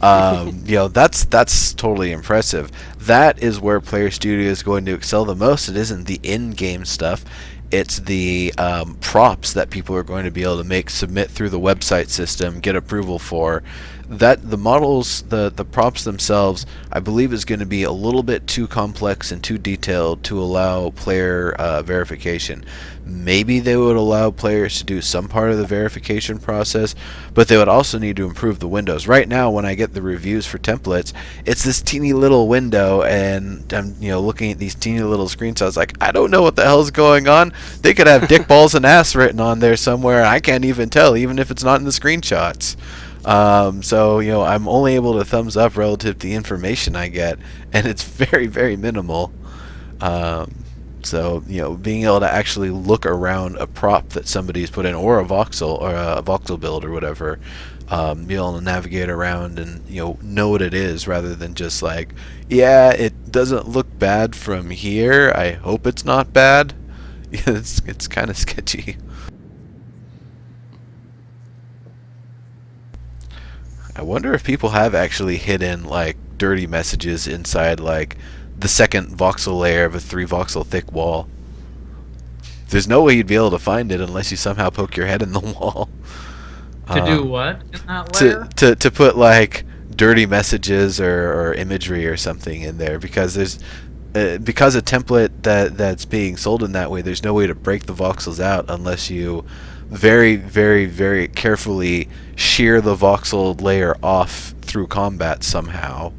that's totally impressive. That is where Player Studio is going to excel the most. It isn't the in-game stuff. It's the props that people are going to be able to submit through the website system, get approval for. That the models, the props themselves, I believe is going to be a little bit too complex and too detailed to allow player verification. Maybe they would allow players to do some part of the verification process, but they would also need to improve the windows. Right now, when I get the reviews for templates, it's this teeny little window, and I'm looking at these teeny little screenshots like, I don't know what the hell's going on. They could have dick, balls, and ass written on there somewhere, and I can't even tell, even if it's not in the screenshots. I'm only able to thumbs up relative to the information I get, and it's very, very minimal. Being able to actually look around a prop that somebody's put in, or a voxel, or a voxel build, or whatever, be able to navigate around and know what it is, rather than just like, yeah, it doesn't look bad from here, I hope it's not bad. It's kind of sketchy. I wonder if people have actually hidden like dirty messages inside like the second voxel layer of a 3 voxel thick wall. There's no way you'd be able to find it unless you somehow poke your head in the wall. To do what in that layer? To put like dirty messages or imagery or something in there, because there's because a template that's being sold in that way, there's no way to break the voxels out unless you very, very, very carefully shear the voxel layer off through combat somehow.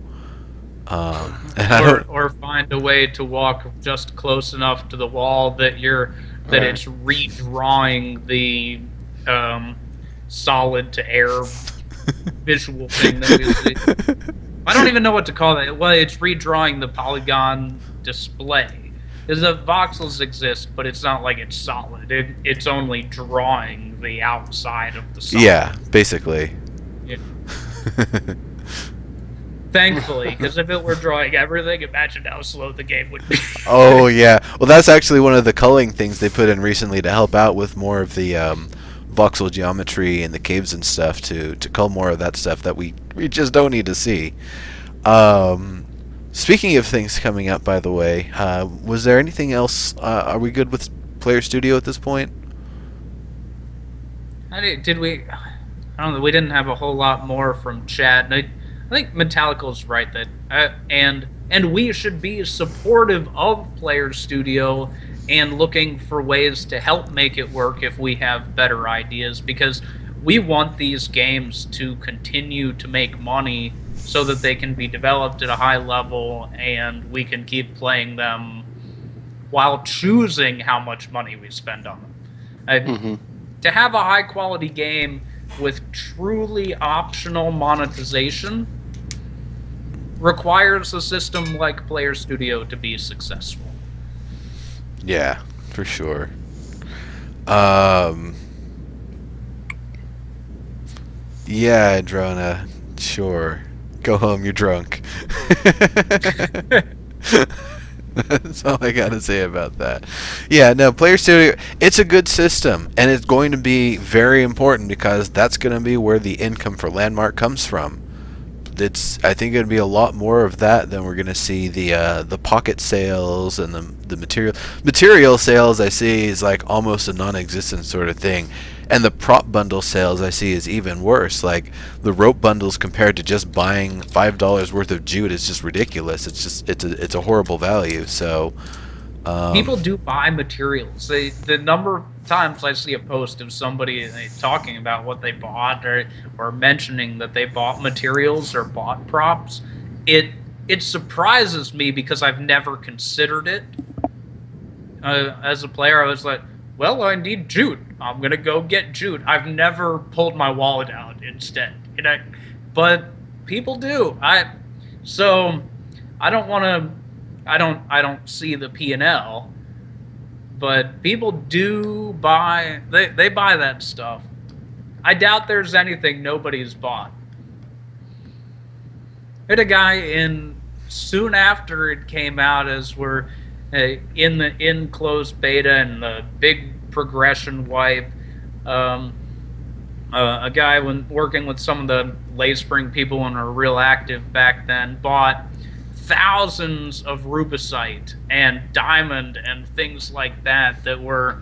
Or find a way to walk just close enough to the wall that it's redrawing the solid to air visual thing that we see. I don't even know what to call that. Well, it's redrawing the polygon display. Because the voxels exist, but it's not like it's solid. It's only drawing the outside of the solid. Yeah, basically. Yeah. Thankfully, because if it were drawing everything, imagine how slow the game would be. Oh, yeah. Well, that's actually one of the culling things they put in recently to help out with more of the voxel geometry and the caves and stuff, to cull more of that stuff that we just don't need to see. Speaking of things coming up, by the way, was there anything else? Are we good with Player Studio at this point? Did we? I don't know. We didn't have a whole lot more from chat. I think Metallica's right that, and we should be supportive of Player Studio and looking for ways to help make it work if we have better ideas, because we want these games to continue to make money so that they can be developed at a high level and we can keep playing them while choosing how much money we spend on them. To have a high quality game with truly optional monetization requires a system like Player Studio to be successful. Yeah, for sure. Yeah, Drona, sure. Go home, you're drunk. That's all I gotta say about that. Yeah, no, Player Studio, it's a good system, and it's going to be very important because that's going to be where the income for Landmark comes from. I think it'll be a lot more of that than we're going to see the pocket sales and the material sales. I see is like almost a non-existent sort of thing, and the prop bundle sales I see is even worse. Like the rope bundles compared to just buying $5 worth of jute is just ridiculous. It's a horrible value. So people do buy materials. The number of times I see a post of somebody talking about what they bought or mentioning that they bought materials or bought props, it surprises me because I've never considered it. As a player, I was like, well, I need jute. I'm going to go get jute. I've never pulled my wallet out instead. But people do. So I don't want to... I don't see the P&L, but people do buy. They buy that stuff. I doubt there's anything nobody's bought. I had a guy soon after it came out, as we're in the closed beta and the big progression wipe. A guy working with some of the Layspring people and are real active back then bought thousands of rubicite and diamond and things like that were,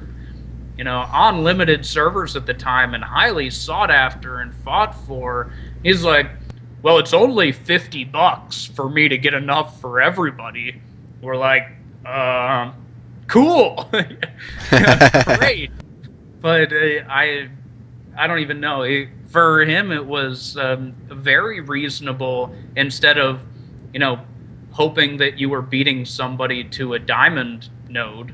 on limited servers at the time and highly sought after and fought for. He's like, well, it's only $50 for me to get enough for everybody. We're like, cool. Great. But I don't even know. For him, it was very reasonable. Instead of, hoping that you were beating somebody to a diamond node.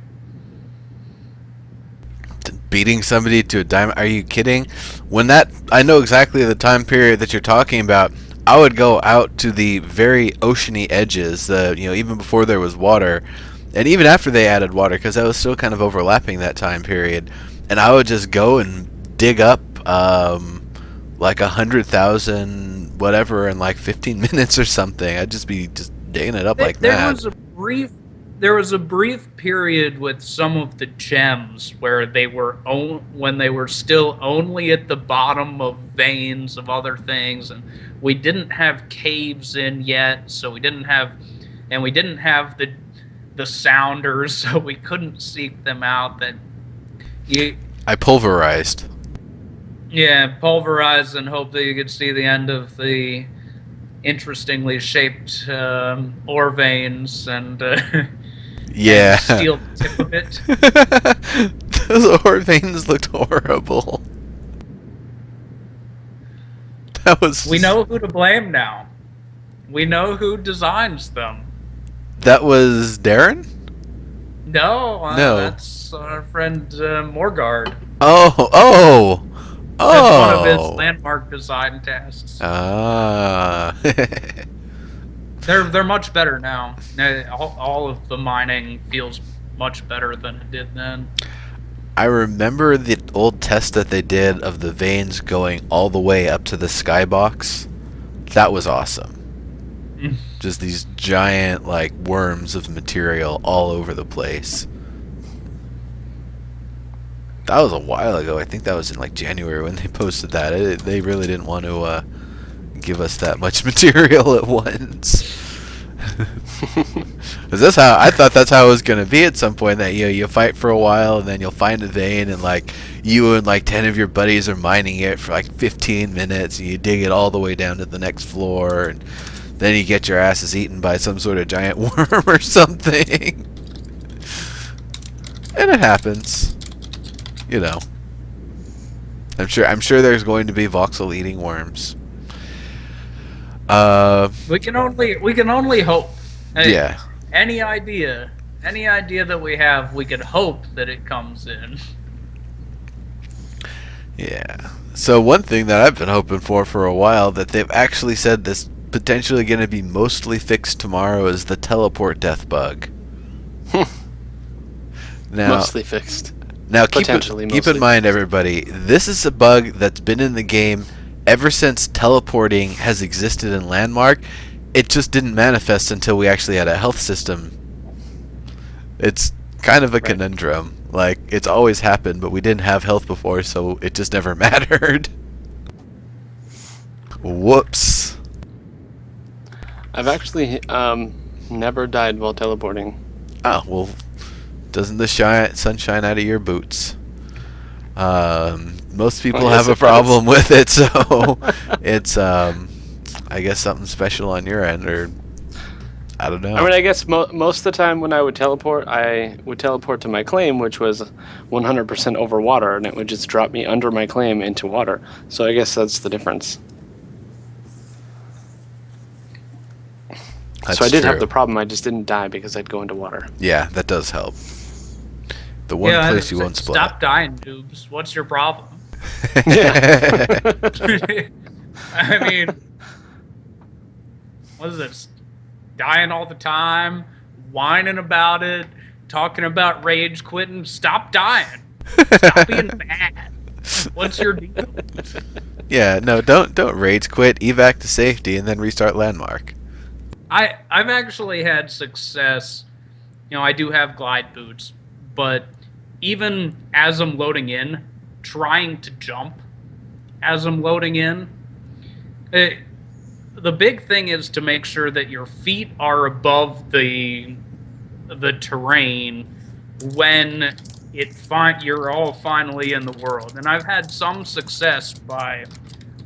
Beating somebody to a diamond? Are you kidding? I know exactly the time period that you're talking about. I would go out to the very oceany edges, even before there was water, and even after they added water, because I was still kind of overlapping that time period, and I would just go and dig up like 100,000 whatever in like 15 minutes or something. I'd just be digging it up like that. There was a brief period with some of the gems where when they were still only at the bottom of veins of other things, and we didn't have caves in yet, so we didn't have the sounders, so we couldn't seek them out. I pulverized. Yeah, pulverize and hope that you could see the end of the interestingly shaped ore veins and yeah, and steal the tip of it. Those ore veins looked horrible. We know who to blame now. We know who designs them. That was Darren? No, no. That's our friend Morgard. Oh! That's one of his landmark design tasks. Ah. They're much better now. All of the mining feels much better than it did then. I remember the old test that they did of the veins going all the way up to the skybox. That was awesome. Just these giant, like, worms of material all over the place. That was a while ago. I think that was in, like, January when they posted that. They really didn't want to give us that much material at once. Is this how I thought that's how it was gonna be at some point? That you fight for a while and then you'll find a vein and like you and like 10 of your buddies are mining it for like 15 minutes and you dig it all the way down to the next floor and then you get your asses eaten by some sort of giant worm or something. And it happens, you know. I'm sure there's going to be voxel eating worms. We can only hope. Hey, yeah. Any idea that we have, we can hope that it comes in. Yeah. So one thing that I've been hoping for a while that they've actually said this potentially going to be mostly fixed tomorrow is the teleport death bug. Now, mostly fixed. Now keep in mind, everybody, this is a bug that's been in the game ever since teleporting has existed in Landmark. It just didn't manifest until we actually had a health system. It's kind of a conundrum. Like, it's always happened, but we didn't have health before, so it just never mattered. Whoops. I've actually never died while teleporting. Oh, well, doesn't the sun shine out of your boots? Most people have a problem with it, so it's, I guess, something special on your end, or I don't know. I mean, I guess most of the time when I would teleport to my claim, which was 100% over water, and it would just drop me under my claim into water. So I guess that's the difference. That's so I did true. have the problem. I just didn't die because I'd go into water. Yeah, that does help. The one place you won't splat. Stop dying, noobs. What's your problem? I mean, what is this? Dying all the time, whining about it, talking about rage quitting. Stop dying. Stop being bad. What's your deal? Yeah, no, don't rage quit. Evac to safety and then restart Landmark. I've actually had success. You know, I do have glide boots, but even as I'm loading in, trying to jump as I'm loading in, the big thing is to make sure that your feet are above the terrain when you're all finally in the world. And I've had some success by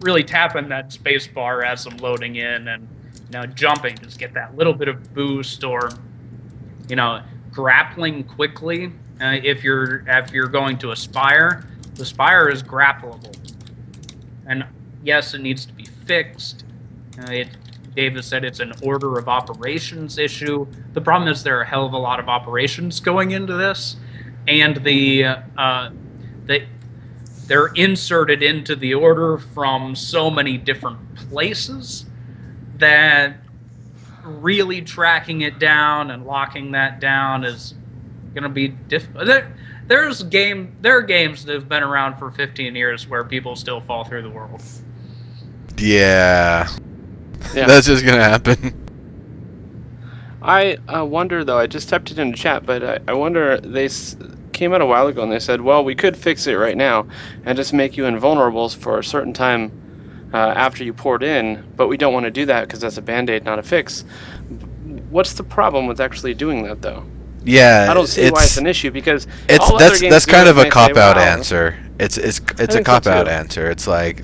really tapping that space bar as I'm loading in and jumping, just get that little bit of boost, or grappling quickly. If you're going to Aspire, the Spire is grappleable, and yes, it needs to be fixed. David said it's an order of operations issue. The problem is there are a hell of a lot of operations going into this, and they're inserted into the order from so many different places that really tracking it down and locking that down is going to be difficult. There are games that have been around for 15 years where people still fall through the world. Yeah. That's just going to happen. I wonder, though, I just typed it in the chat, but I wonder, they came out a while ago and they said, well, we could fix it right now and just make you invulnerable for a certain time after you poured in, but we don't want to do that because that's a band-aid, not a fix. What's the problem with actually doing that, though? Yeah, I don't see why it's an issue, because that's kind of a cop-out answer. It's a cop-out answer. It's like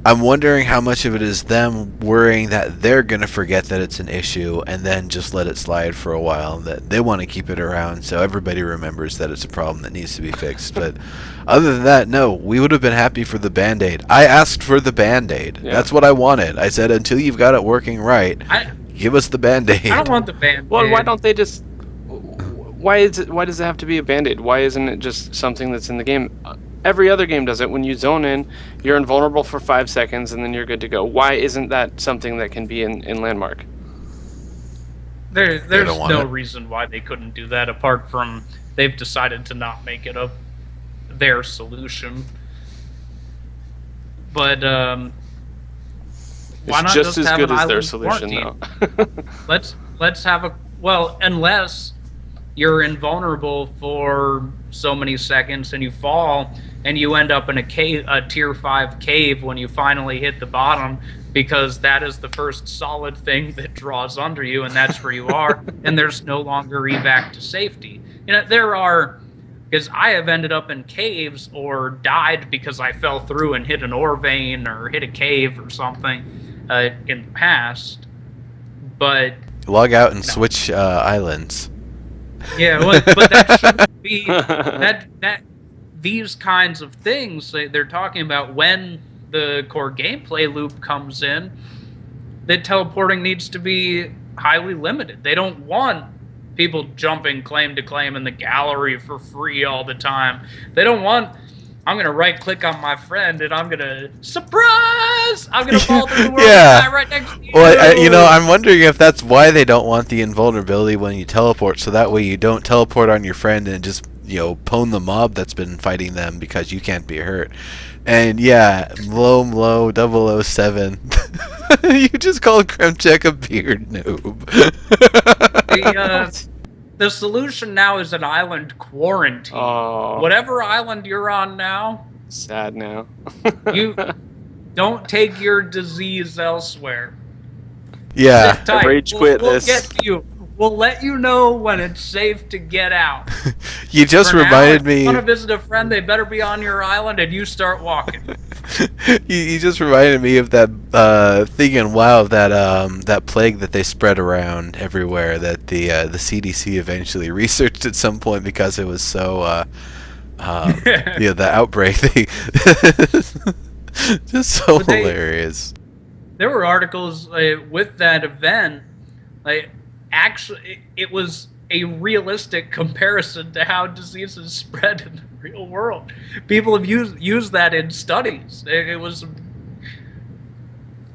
I'm wondering how much of it is them worrying that they're going to forget that it's an issue and then just let it slide for a while, that they want to keep it around so everybody remembers that it's a problem that needs to be fixed. But other than that, no, we would have been happy for the Band-Aid. I asked for the Band-Aid. Yeah. That's what I wanted. I said, until you've got it working right, give us the Band-Aid. I don't want the Band-Aid. Well, why don't they just... Why does it have to be a Band-Aid? Why isn't it just something that's in the game? Every other game does it. When you zone in, you're invulnerable for 5 seconds, and then you're good to go. Why isn't that something that can be in Landmark? They don't There's want no it. reason why they couldn't do that apart from they've decided to not make it their solution. But why It's not just just as have good an as their island solution, quarantine? though. Let's have a unless you're invulnerable for so many seconds and you fall and you end up in a tier 5 cave when you finally hit the bottom, because that is the first solid thing that draws under you, and that's where you are, and there's no longer evac to safety. There are, because I have ended up in caves or died because I fell through and hit an ore vein or hit a cave or something in the past. But Log out and no. switch islands. Yeah, but that shouldn't be that these kinds of things they're talking about when the core gameplay loop comes in. That teleporting needs to be highly limited. They don't want people jumping claim to claim in the gallery for free all the time. They don't want, I'm going to right click on my friend and I'm going to, surprise! I'm going to fall through the world Yeah. and die right next to you. Well, I'm wondering if that's why they don't want the invulnerability when you teleport, so that way you don't teleport on your friend and just, pwn the mob that's been fighting them because you can't be hurt. And yeah, Mlo 007. You just called Kremchek a beard noob. The solution now is an island quarantine. Oh. Whatever island you're on now, Sad now. you don't take your disease elsewhere. Yeah. Sit tight. Rage quit we'll this. get to you. We'll let you know when it's safe to get out. You just For now, reminded if me. you want to visit a friend, they better be on your island, and you start walking. You just reminded me of that thing in WoW, that plague that they spread around everywhere, that the CDC eventually researched at some point because it was so the outbreak. Just so hilarious. There were articles with that event. Actually, it was a realistic comparison to how diseases spread in the real world. People have used that in studies. It was,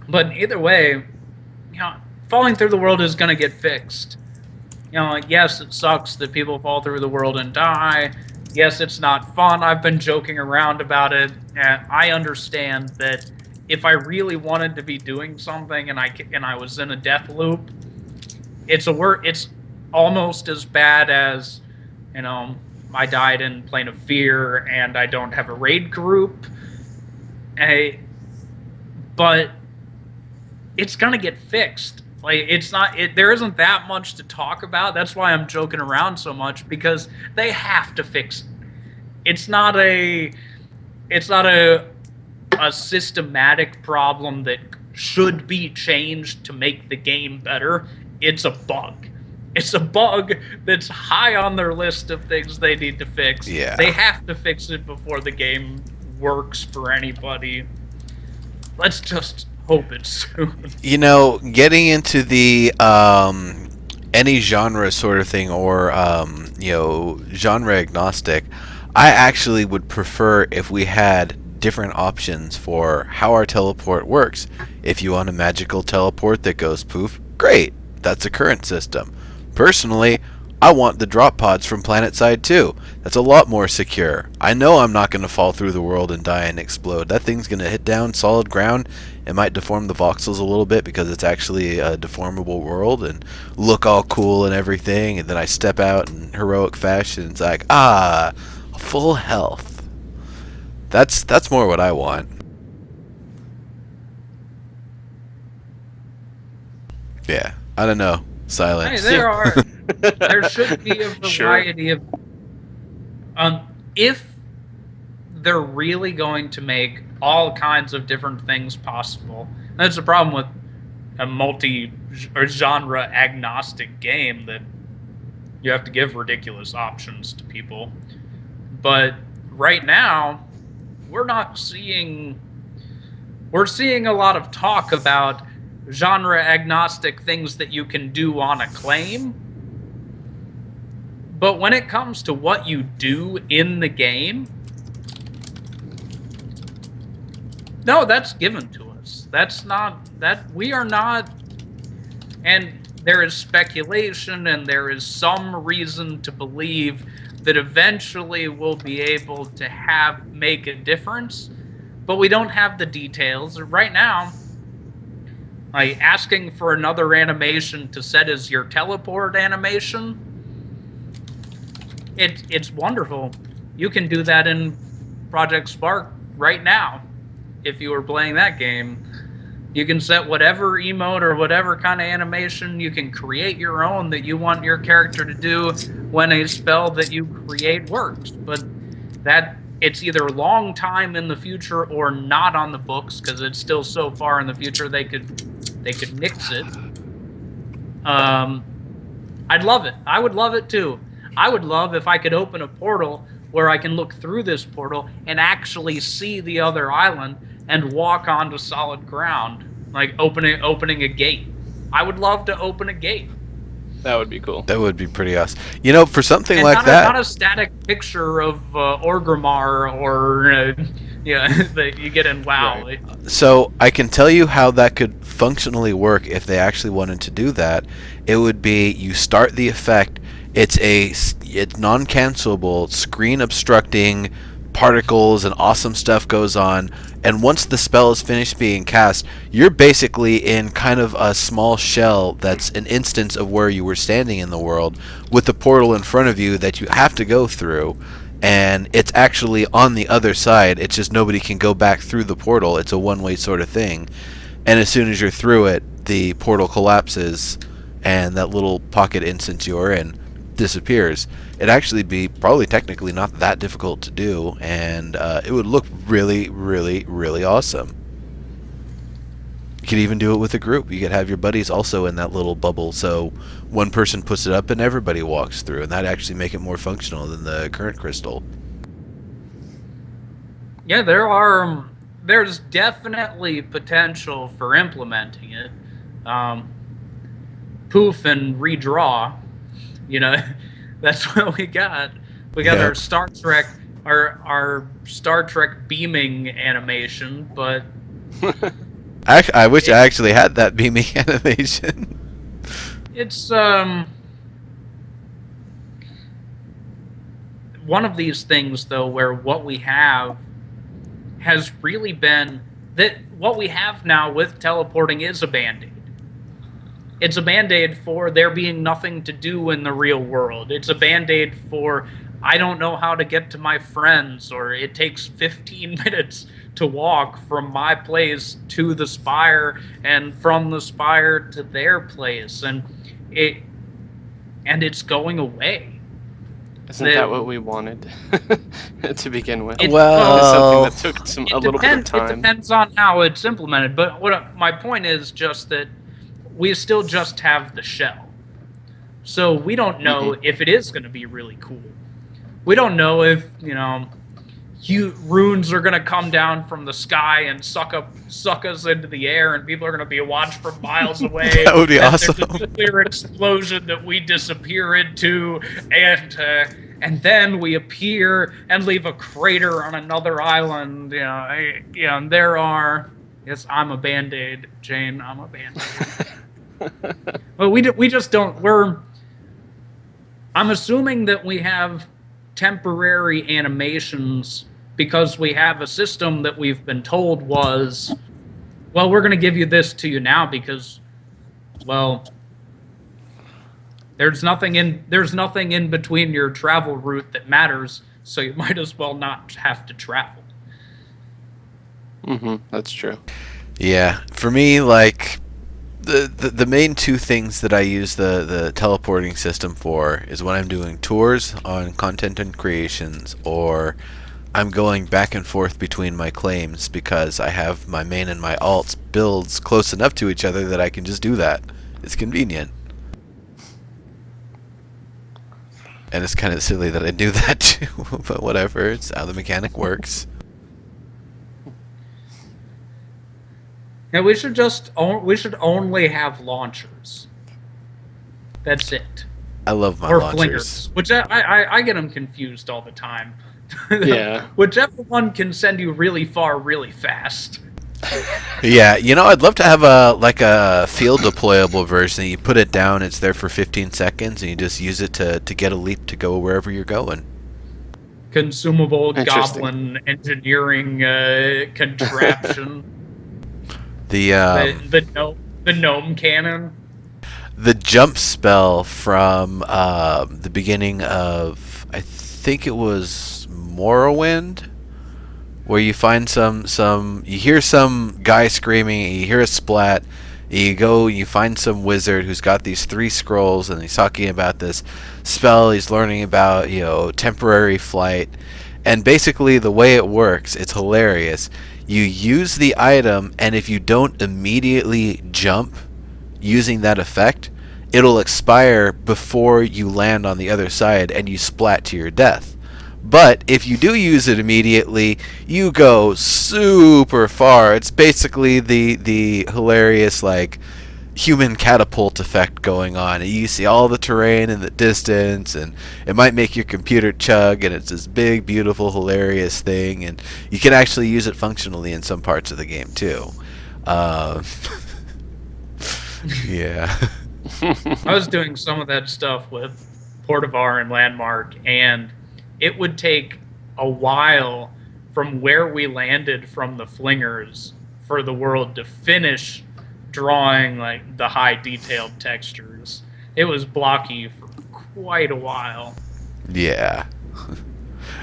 but either way, falling through the world is going to get fixed. Yes, it sucks that people fall through the world and die. Yes, it's not fun. I've been joking around about it. I understand that if I really wanted to be doing something and I was in a death loop, it's almost as bad as, I died in Plane of Fear and I don't have a raid group. But it's gonna get fixed. There isn't that much to talk about. That's why I'm joking around so much, because they have to fix it. It's not a systematic problem that should be changed to make the game better. It's a bug. It's a bug that's high on their list of things they need to fix. Yeah. They have to fix it before the game works for anybody. Let's just hope it's soon. Getting into the any genre sort of thing, or genre agnostic, I actually would prefer if we had different options for how our teleport works. If you want a magical teleport that goes poof, great. That's a current system. Personally, I want the drop pods from PlanetSide 2. That's a lot more secure. I know I'm not going to fall through the world and die and explode. That thing's going to hit down solid ground. It might deform the voxels a little bit because it's actually a deformable world and look all cool and everything, and then I step out in heroic fashion and it's like, full health. That's more what I want. Yeah, I don't know. Silence. Hey, there should be a variety of, if they're really going to make all kinds of different things possible. That's the problem with a multi-genre agnostic game, that you have to give ridiculous options to people. But right now, we're seeing a lot of talk about genre agnostic things that you can do on a claim. But when it comes to what you do in the game, no, that's given to us. We are not, and there is speculation and there is some reason to believe that eventually we'll be able to make a difference, but we don't have the details right now. Like asking for another animation to set as your teleport animation, it's wonderful. You can do that in Project Spark right now if you were playing that game. You can set whatever emote or whatever kind of animation. You can create your own that you want your character to do when a spell that you create works. But that it's either a long time in the future or not on the books because it's still so far in the future they could nix it. I'd love it. I would love it too. I would love if I could open a portal where I can look through this portal and actually see the other island and walk onto solid ground, like opening a gate. I would love to open a gate. That would be cool. That would be pretty awesome. You know, for something and like not that, not a static picture of Orgrimmar or that you get in WoW. Right. So I can tell you how that could functionally work if they actually wanted to do that. It would be you start the effect. It's non-cancelable, screen obstructing, particles and awesome stuff goes on, and once the spell is finished being cast, you're basically in kind of a small shell that's an instance of where you were standing in the world with the portal in front of you that you have to go through, and it's actually on the other side. It's just nobody can go back through the portal. It's a one-way sort of thing, and as soon as you're through it, the portal collapses and that little pocket instance you're in disappears. It'd actually be probably technically not that difficult to do, and it would look really, really, really awesome. You could even do it with a group. You could have your buddies also in that little bubble, so one person puts it up and everybody walks through, and that'd actually make it more functional than the current crystal. Yeah, there's definitely potential for implementing it. Poof and redraw. That's what we got. We got our Star Trek, our Star Trek beaming animation, but I wish I actually had that beaming animation. It's one of these things though where what we have has really been that what we have now with teleporting is a band-aid. It's a band-aid for there being nothing to do in the real world. It's a band-aid for I don't know how to get to my friends, or it takes 15 minutes to walk from my place to the Spire and from the Spire to their place, and it's going away. Isn't that what we wanted to begin with? Well, it's something that took a little bit of time. It depends on how it's implemented, but my point is just that we still just have the shell. So we don't know if it is going to be really cool. We don't know if, runes are going to come down from the sky and suck us into the air, and people are going to be watched from miles away. That would be awesome. There's a nuclear explosion that we disappear into, and then we appear and leave a crater on another island. And there are... Yes, I'm a Band-Aid, Jane. I'm a Band-Aid. But we just don't. I'm assuming that we have temporary animations because we have a system that we've been told was, well, we're going to give you this to you now because, well, there's nothing in between your travel route that matters, so you might as well not have to travel. That's true. Yeah, for me, like the main two things that I use the teleporting system for is when I'm doing tours on content and creations, or I'm going back and forth between my claims because I have my main and my alts builds close enough to each other that I can just do that. It's convenient. And it's kind of silly that I do that too, but whatever, it's how the mechanic works. Yeah, we should only have launchers. That's it. I love my or launchers. Flingers, which I get them confused all the time. Yeah. Whichever one can send you really far, really fast. Yeah, I'd love to have a field deployable version. You put it down, it's there for 15 seconds, and you just use it to get a leap to go wherever you're going. Consumable goblin engineering contraption. The gnome cannon. The jump spell from the beginning of, I think it was Morrowind, where you find you hear some guy screaming, you hear a splat, you find some wizard who's got these 3 scrolls, and he's talking about this spell. He's learning about temporary flight, and basically the way it works, it's hilarious. You use the item, and if you don't immediately jump using that effect, it'll expire before you land on the other side, and you splat to your death. But if you do use it immediately, you go super far. It's basically the hilarious human catapult effect going on. You see all the terrain in the distance, and it might make your computer chug, and it's this big, beautiful, hilarious thing, and you can actually use it functionally in some parts of the game too. Yeah. I was doing some of that stuff with Portivar and Landmark, and it would take a while from where we landed from the flingers for the world to finish drawing the high detailed textures. It was blocky for quite a while. Yeah.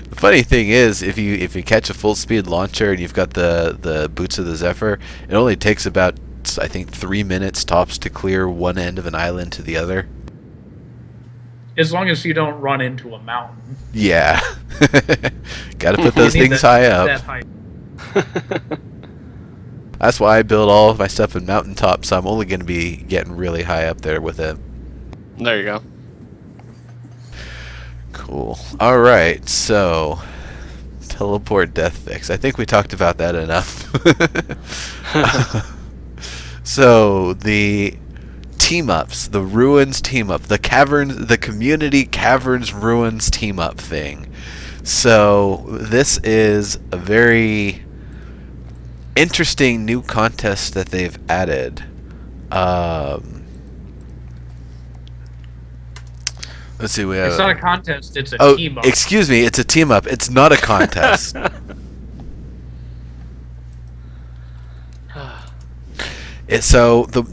The funny thing is, if you catch a full speed launcher and you've got the boots of the Zephyr, it only takes about, I think, 3 minutes tops to clear one end of an island to the other. As long as you don't run into a mountain. Yeah. Gotta put those things high up. That's why I build all of my stuff in mountaintops, so I'm only going to be getting really high up there with it. There you go. Cool. Alright, so teleport death fix. I think we talked about that enough. So the team-ups, the ruins team-up, the community caverns ruins team-up thing. So this is a very interesting new contest that they've added. Let's see. It's not a contest. It's a team-up. Excuse me. It's a team-up. It's not a contest.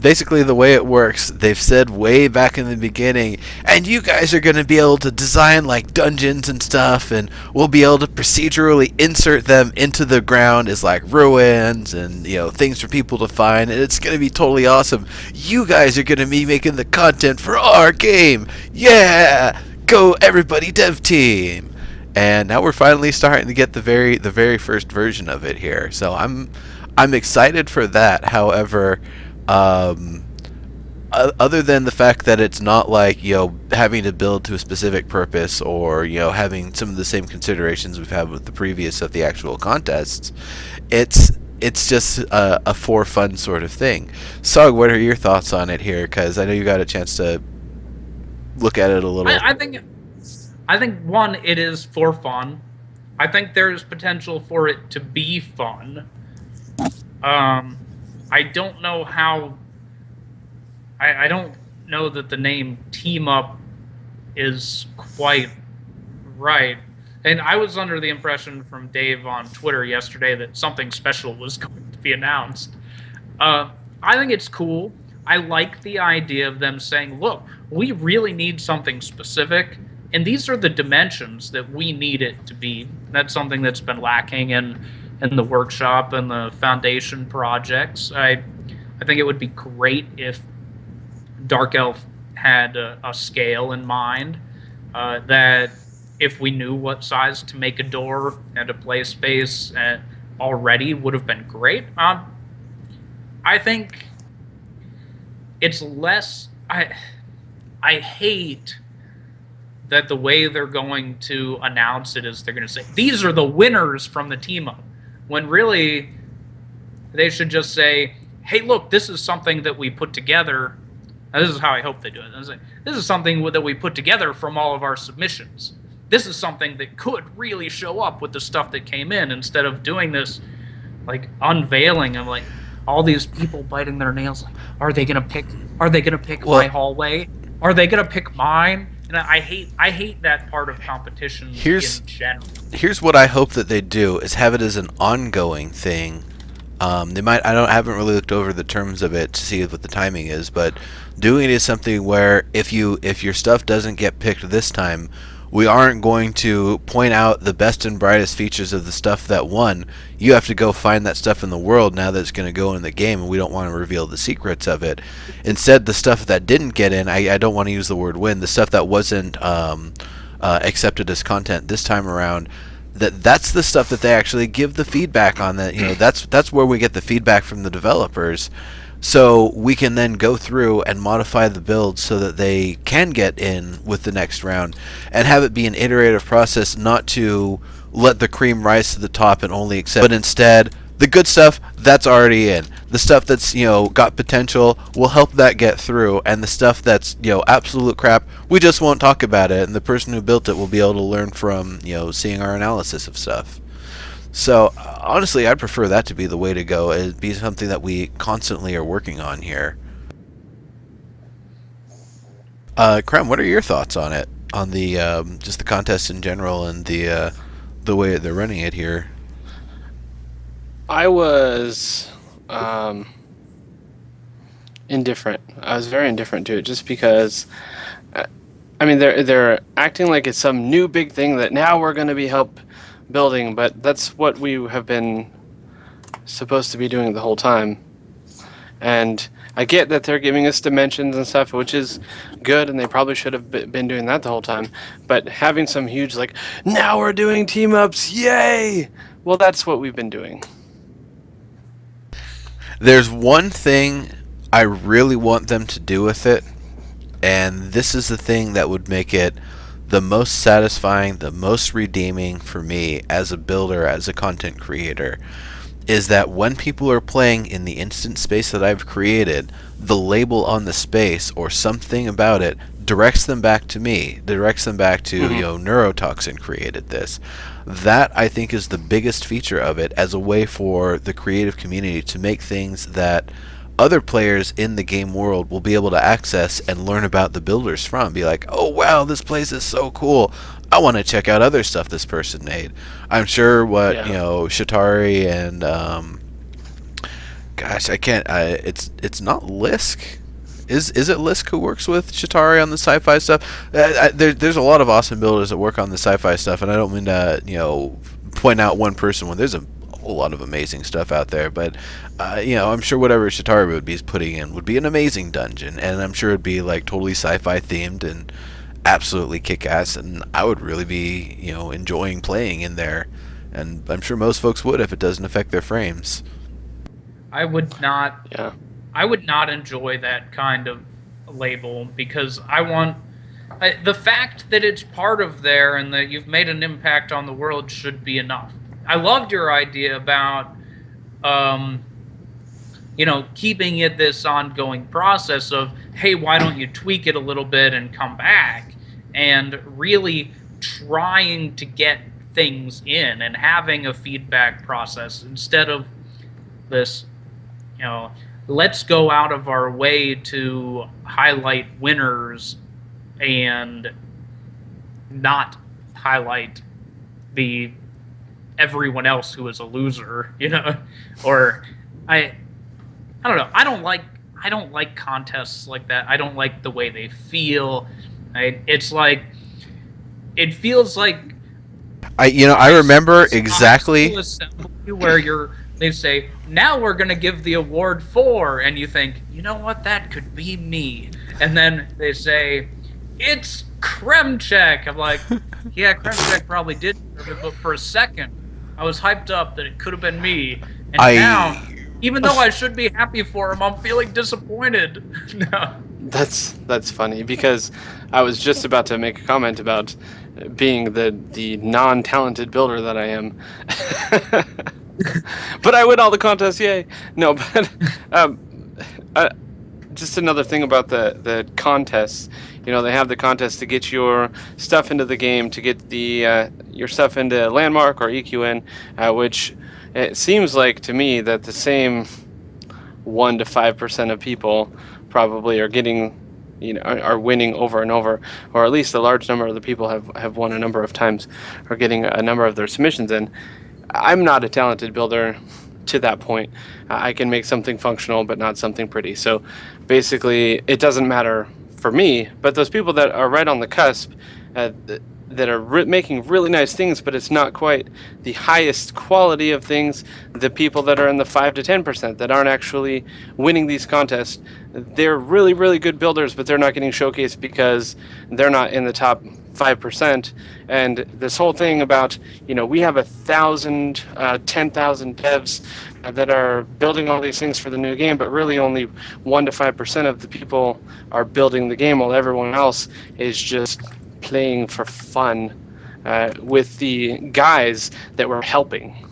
Basically the way it works, they've said way back in the beginning, and you guys are going to be able to design dungeons and stuff, and we'll be able to procedurally insert them into the ground as ruins and things for people to find, and it's going to be totally awesome. You guys are going to be making the content for our game. Yeah, go everybody, dev team. And now we're finally starting to get the very first version of it here. So I'm excited for that. However, other than the fact that it's not having to build to a specific purpose, or having some of the same considerations we've had with the previous of the actual contests, it's just a for fun sort of thing. Tsagh, what are your thoughts on it here? Because I know you got a chance to look at it a little. I think one, it is for fun. I think there's potential for it to be fun. I don't know how. I don't know that the name Team Up is quite right. And I was under the impression from Dave on Twitter yesterday that something special was going to be announced. I think it's cool. I like the idea of them saying, look, we really need something specific, and these are the dimensions that we need it to be. That's something that's been lacking in the workshop and the foundation projects. I think it would be great if Dark Elf had a scale in mind, that if we knew what size to make a door and a play space already would have been great. I think it's less. I hate that the way they're going to announce it is they're going to say, these are the winners from the team up. When really, they should just say, hey, look, this is something that we put together. Now, this is how I hope they do it. This is something that we put together from all of our submissions. This is something that could really show up with the stuff that came in, instead of doing this like unveiling of like all these people biting their nails. Like, are they gonna pick? Are they gonna pick my hallway? Are they gonna pick mine? And I hate that part of competition in general. Here's what I hope that they do is have it as an ongoing thing. They might. I haven't really looked over the terms of it to see what the timing is, but doing it is something where if your stuff doesn't get picked this time, we aren't going to point out the best and brightest features of the stuff that won. You have to go find that stuff in the world now that it's going to go in the game, and we don't want to reveal the secrets of it. Instead, the stuff that didn't get in, I don't want to use the word win, the stuff that wasn't accepted as content this time around, that's the stuff that they actually give the feedback on. That that's where we get the feedback from the developers. So we can then go through and modify the build so that they can get in with the next round, and have it be an iterative process, not to let the cream rise to the top and only accept, but instead the good stuff that's already in, the stuff that's got potential, will help that get through, and the stuff that's absolute crap, we just won't talk about it, and the person who built it will be able to learn from seeing our analysis of stuff. So honestly, I'd prefer that to be the way to go. It'd be something that we constantly are working on here. Krem, what are your thoughts on it? On the just the contest in general and the way they're running it here? I was indifferent. I was very indifferent to it, just because. I mean, they're acting like it's some new big thing that now we're going to be help building, but that's what we have been supposed to be doing the whole time. And I get that they're giving us dimensions and stuff, which is good, and they probably should have been doing that the whole time. But having some huge, like, now we're doing team ups, yay! Well, that's what we've been doing. There's one thing I really want them to do with it, and this is the thing that would make it the most satisfying, the most redeeming for me as a builder, as a content creator, is that when people are playing in the instant space that I've created, the label on the space or something about it directs them back to me, directs them back to, Neurotoxin created this. That, I think, is the biggest feature of it, as a way for the creative community to make things that other players in the game world will be able to access and learn about the builders from. Be like, oh wow, this place is so cool, I want to check out other stuff this person made. I'm sure what Shatari and gosh, I can't. It's not Lisk. Is it Lisk who works with Shatari on the sci-fi stuff? There's a lot of awesome builders that work on the sci-fi stuff, and I don't mean to point out one person when there's a whole lot of amazing stuff out there. But I'm sure whatever Shatari would be putting in would be an amazing dungeon, and I'm sure it'd be like totally sci-fi themed and absolutely kick-ass, and I would really be enjoying playing in there, and I'm sure most folks would if it doesn't affect their frames. I would not. Yeah. I would not enjoy that kind of label, because the fact that it's part of there and that you've made an impact on the world should be enough. I loved your idea about, keeping it this ongoing process of, hey, why don't you tweak it a little bit and come back, and really trying to get things in and having a feedback process instead of this, let's go out of our way to highlight winners and not highlight everyone else who is a loser, or I don't know. I don't like contests like that. I don't like the way they feel. It's like, it feels like I remember exactly where they say, now we're going to give the award for, and you think, you know what, that could be me. And then they say, it's Kremchek. I'm like, yeah, Kremchek probably did, but for a second, I was hyped up that it could have been me. And now, even though I should be happy for him, I'm feeling disappointed. No. That's funny, because I was just about to make a comment about being the non-talented builder that I am. But I win all the contests, yay! No, but just another thing about the contests. They have the contest to get your stuff into the game, to get your stuff into Landmark or EQN, which it seems like to me that the same 1 to 5% of people probably are getting, are winning over and over, or at least a large number of the people have won a number of times, or getting a number of their submissions in. I'm not a talented builder to that point. I can make something functional, but not something pretty. So basically, it doesn't matter for me, but those people that are right on the cusp, that are making really nice things, but it's not quite the highest quality of things, the people that are in the 5 to 10% that aren't actually winning these contests, they're really, really good builders, but they're not getting showcased because they're not in the top 5%. And this whole thing about, we have 1,000, 10,000 devs that are building all these things for the new game, but really only 1 to 5% of the people are building the game, while everyone else is just playing for fun with the guys that we're helping.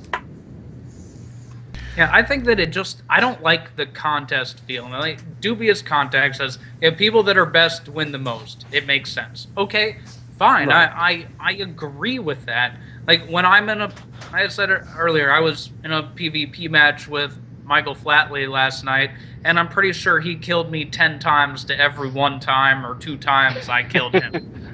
Yeah, I think that I don't like the contest feeling. Like dubious contest says, people that are best win the most. It makes sense. Okay, fine. Right. I agree with that. Like when I said it earlier, I was in a PvP match with Michael Flatley last night, and I'm pretty sure he killed me 10 times to every 1 time or 2 times I killed him.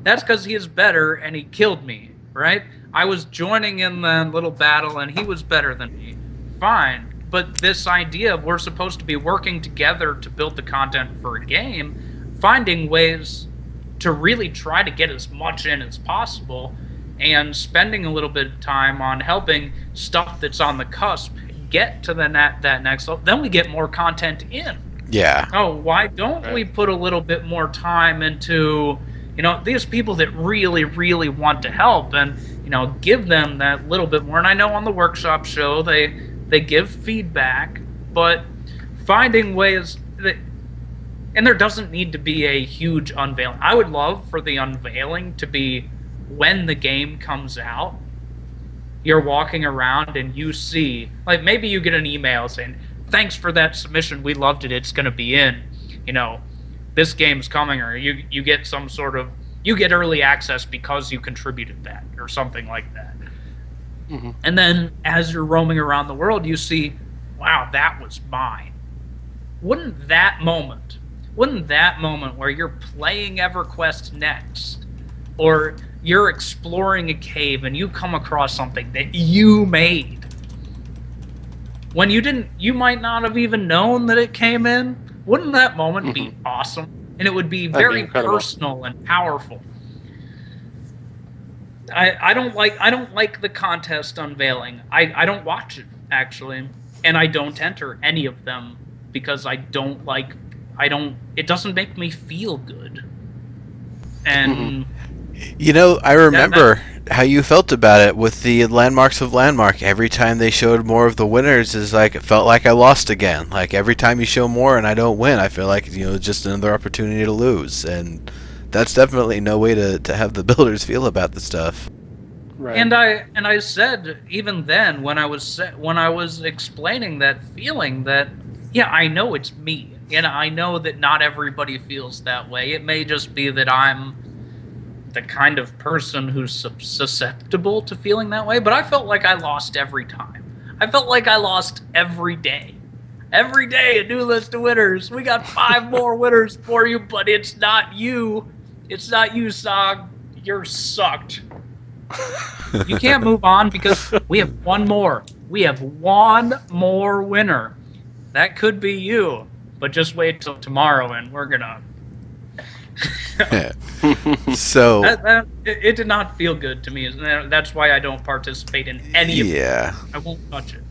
That's because he is better and he killed me, right? I was joining in the little battle and he was better than me. Fine. But this idea of we're supposed to be working together to build the content for a game, finding ways to really try to get as much in as possible, and spending a little bit of time on helping stuff that's on the cusp get to that next level, then we get more content in. Yeah. Oh, why don't we put a little bit more time into these people that really, really want to help, and give them that little bit more. And I know on the workshop show they give feedback, but finding ways that, and there doesn't need to be a huge unveiling. I would love for the unveiling to be when the game comes out. You're walking around and you see, like, maybe you get an email saying, "Thanks for that submission. We loved it. It's going to be in. This game's coming," or you get some sort of, you get early access because you contributed that, or something like that. Mm-hmm. And then as you're roaming around the world, you see, wow, that was mine. Wouldn't that moment where you're playing EverQuest next, or you're exploring a cave and you come across something that you made, when you might not have even known that it came in, wouldn't that moment be awesome? And it would be very personal and powerful. I don't like the contest unveiling. I don't watch it, actually, and I don't enter any of them because it doesn't make me feel good. And I remember how you felt about it with the Landmarks of Landmark. Every time they showed more of the winners, it felt like I lost again. Like every time you show more and I don't win, I feel like just another opportunity to lose, and that's definitely no way to have the builders feel about the stuff. Right. And I said even then when I was explaining that feeling that, yeah, I know it's me, and I know that not everybody feels that way. It may just be that I'm the kind of person who's susceptible to feeling that way, but I felt like I lost every time. I felt like I lost every day. Every day, a new list of winners. We got 5 more winners for you, but it's not you. It's not you, Tsagh. You're sucked. You can't move on because we have one more. We have one more winner. That could be you, but just wait till tomorrow and we're gonna... So it did not feel good to me. That's why I don't participate in any of it. I won't touch it.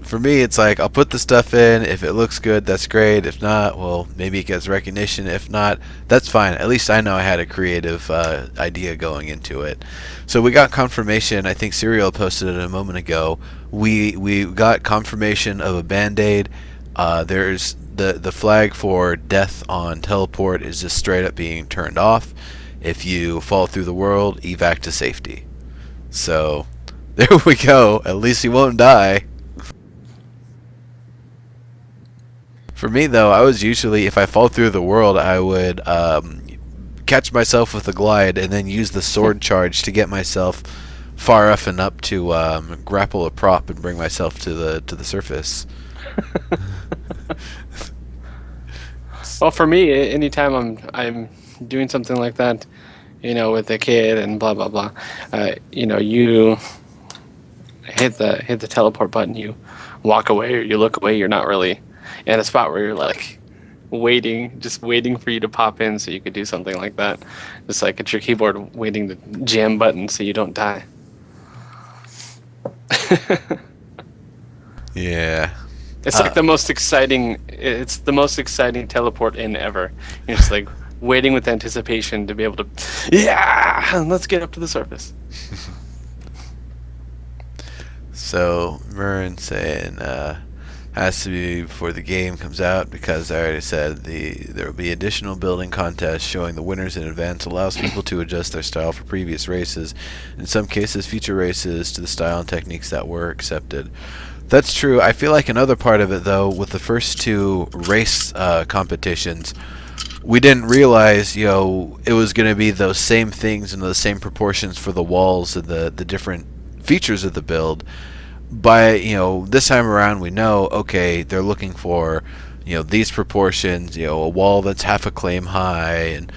For me, it's like I'll put the stuff in. If it looks good, that's great. If not, well, maybe it gets recognition. If not, that's fine. At least I know I had a creative idea going into it. So we got confirmation. I think Serial posted it a moment ago. We got confirmation of a Band-Aid. There's the flag for death on teleport is just straight up being turned off. If you fall through the world, evac to safety. So there we go. At least you won't die. For me, though, I was usually, if I fall through the world, I would catch myself with a glide and then use the sword charge to get myself far up and up to grapple a prop and bring myself to the surface. Well, for me, anytime I'm doing something like that, with a kid and blah blah blah, you hit the teleport button, you walk away or you look away. You're not really in a spot where you're like just waiting for you to pop in so you could do something like that. Just like at your keyboard waiting to jam button so you don't die. Yeah. It's like the most exciting. It's the most exciting teleport in ever. You're just like waiting with anticipation to be able to, let's get up to the surface. So Murren saying has to be before the game comes out, because I already said there will be additional building contests showing the winners in advance, allows people to adjust their style for previous races. In some cases, future races to the style and techniques that were accepted. That's true. I feel like another part of it, though, with the first two race competitions, we didn't realize, it was going to be those same things and those same proportions for the walls and the different features of the build. By this time around, we know, okay, they're looking for these proportions, a wall that's half a claim high, and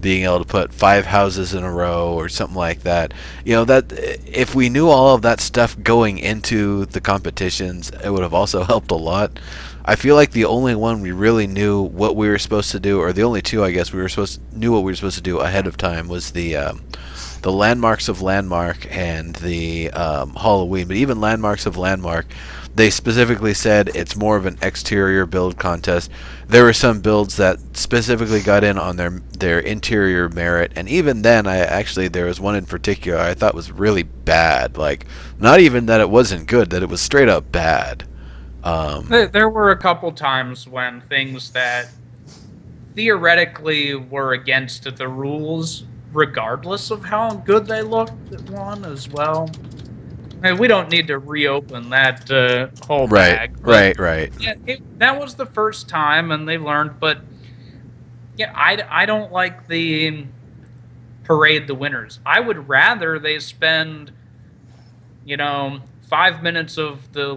being able to put 5 houses in a row or something like that. That if we knew all of that stuff going into the competitions, it would have also helped a lot. I feel like the only one we really knew what we were supposed to do, or the only two I guess knew what we were supposed to do ahead of time, was the Landmarks of Landmark and the Halloween. But even Landmarks of Landmark, they specifically said it's more of an exterior build contest. There were some builds that specifically got in on their interior merit, and even then, there was one in particular I thought was really bad. Like, not even that it wasn't good, that it was straight up bad. There were a couple times when things that theoretically were against the rules, regardless of how good they looked, won as well. We don't need to reopen that whole bag. Right. Yeah, that was the first time, and they learned. But yeah, I don't like the parade the winners. I would rather they spend, 5 minutes of the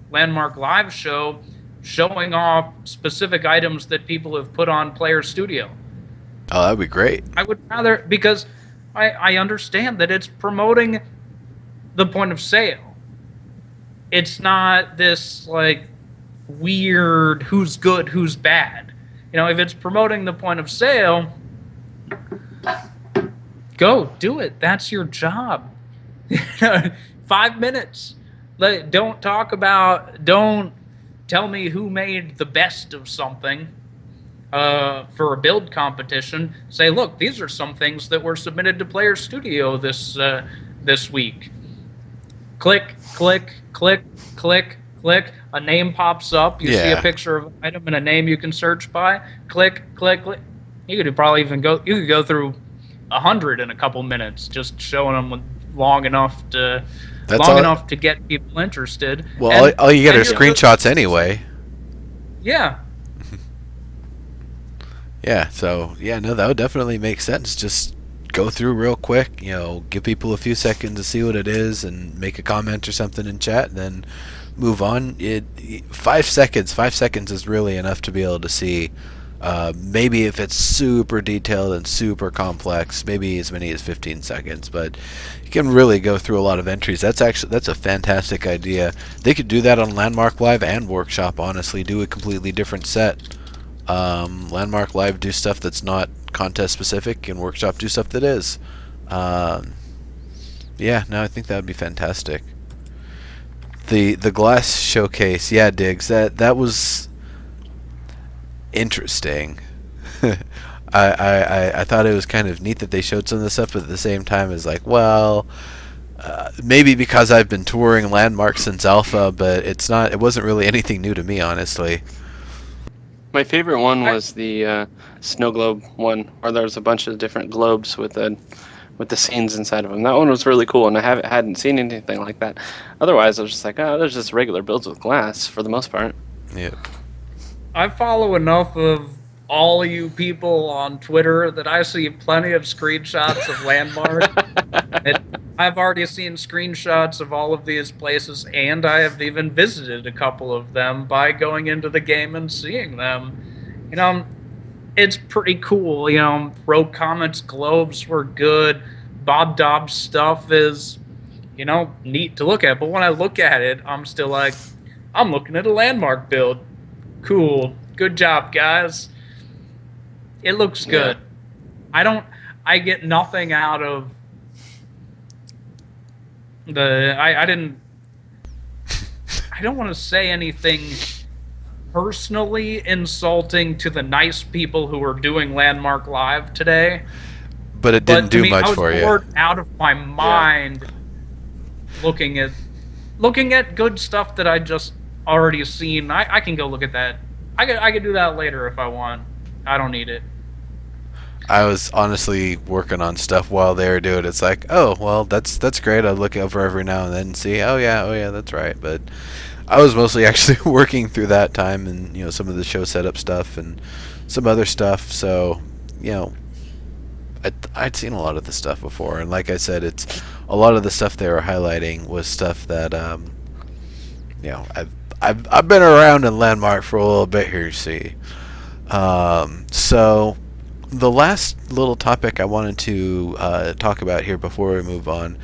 Landmark live show showing off specific items that people have put on Player Studio. Oh, that'd be great. I would rather, because I understand that it's promoting the point of sale. It's not this like weird who's good, who's bad. If it's promoting the point of sale, go do it. That's your job. 5 minutes. Don't tell me who made the best of something. For a build competition, say, look, these are some things that were submitted to Player Studio this week. Click, click, click, click, click. A name pops up. You see a picture of an item and a name you can search by. Click, click, click. You could probably even go through 100 in a couple minutes, just showing them long enough to get people interested. Well, all you get are screenshots anyway. Yeah. Yeah, so, no, that would definitely make sense. Just go through real quick, give people a few seconds to see what it is and make a comment or something in chat, and then move on. 5 seconds is really enough to be able to see. Maybe if it's super detailed and super complex, maybe as many as 15 seconds, but you can really go through a lot of entries. That's a fantastic idea. They could do that on Landmark Live and Workshop, honestly. Do a completely different set. Landmark Live do stuff that's not contest specific, and Workshop do stuff that is. I think that would be fantastic. The glass showcase, Diggs, that was interesting. I thought it was kind of neat that they showed some of this stuff, but at the same time it's like, well, maybe because I've been touring Landmark since Alpha, but it wasn't really anything new to me, honestly. My favorite one was the snow globe one, where there was a bunch of different globes with the scenes inside of them. That one was really cool, and I hadn't seen anything like that. Otherwise, I was just like, there's just regular builds with glass for the most part. Yeah. I follow enough of all you people on Twitter that I see plenty of screenshots of Landmark. I've already seen screenshots of all of these places, and I have even visited a couple of them by going into the game and seeing them. You know, it's pretty cool. You know, Rogue Comet's globes were good. Bob Dobbs stuff is, neat to look at. But when I look at it, I'm still like, I'm looking at a landmark build. Cool. Good job, guys. It looks good. Yeah. I get nothing out of I don't want to say anything personally insulting to the nice people who are doing Landmark Live today. But it didn't But to do me, much I was for you. bored out of my mind looking at good stuff that I just already seen. I can go look at that. I could do that later if I want. I don't need it. I was honestly working on stuff while they were doing it. It's like, oh, well, that's great. I look over every now and then and see, oh yeah, that's right. But I was mostly actually working through that time and, some of the show setup stuff and some other stuff. So, I'd seen a lot of the stuff before. And like I said, it's a lot of the stuff they were highlighting was stuff that, I've been around in Landmark for a little bit here, you see. So the last little topic I wanted to talk about here before we move on,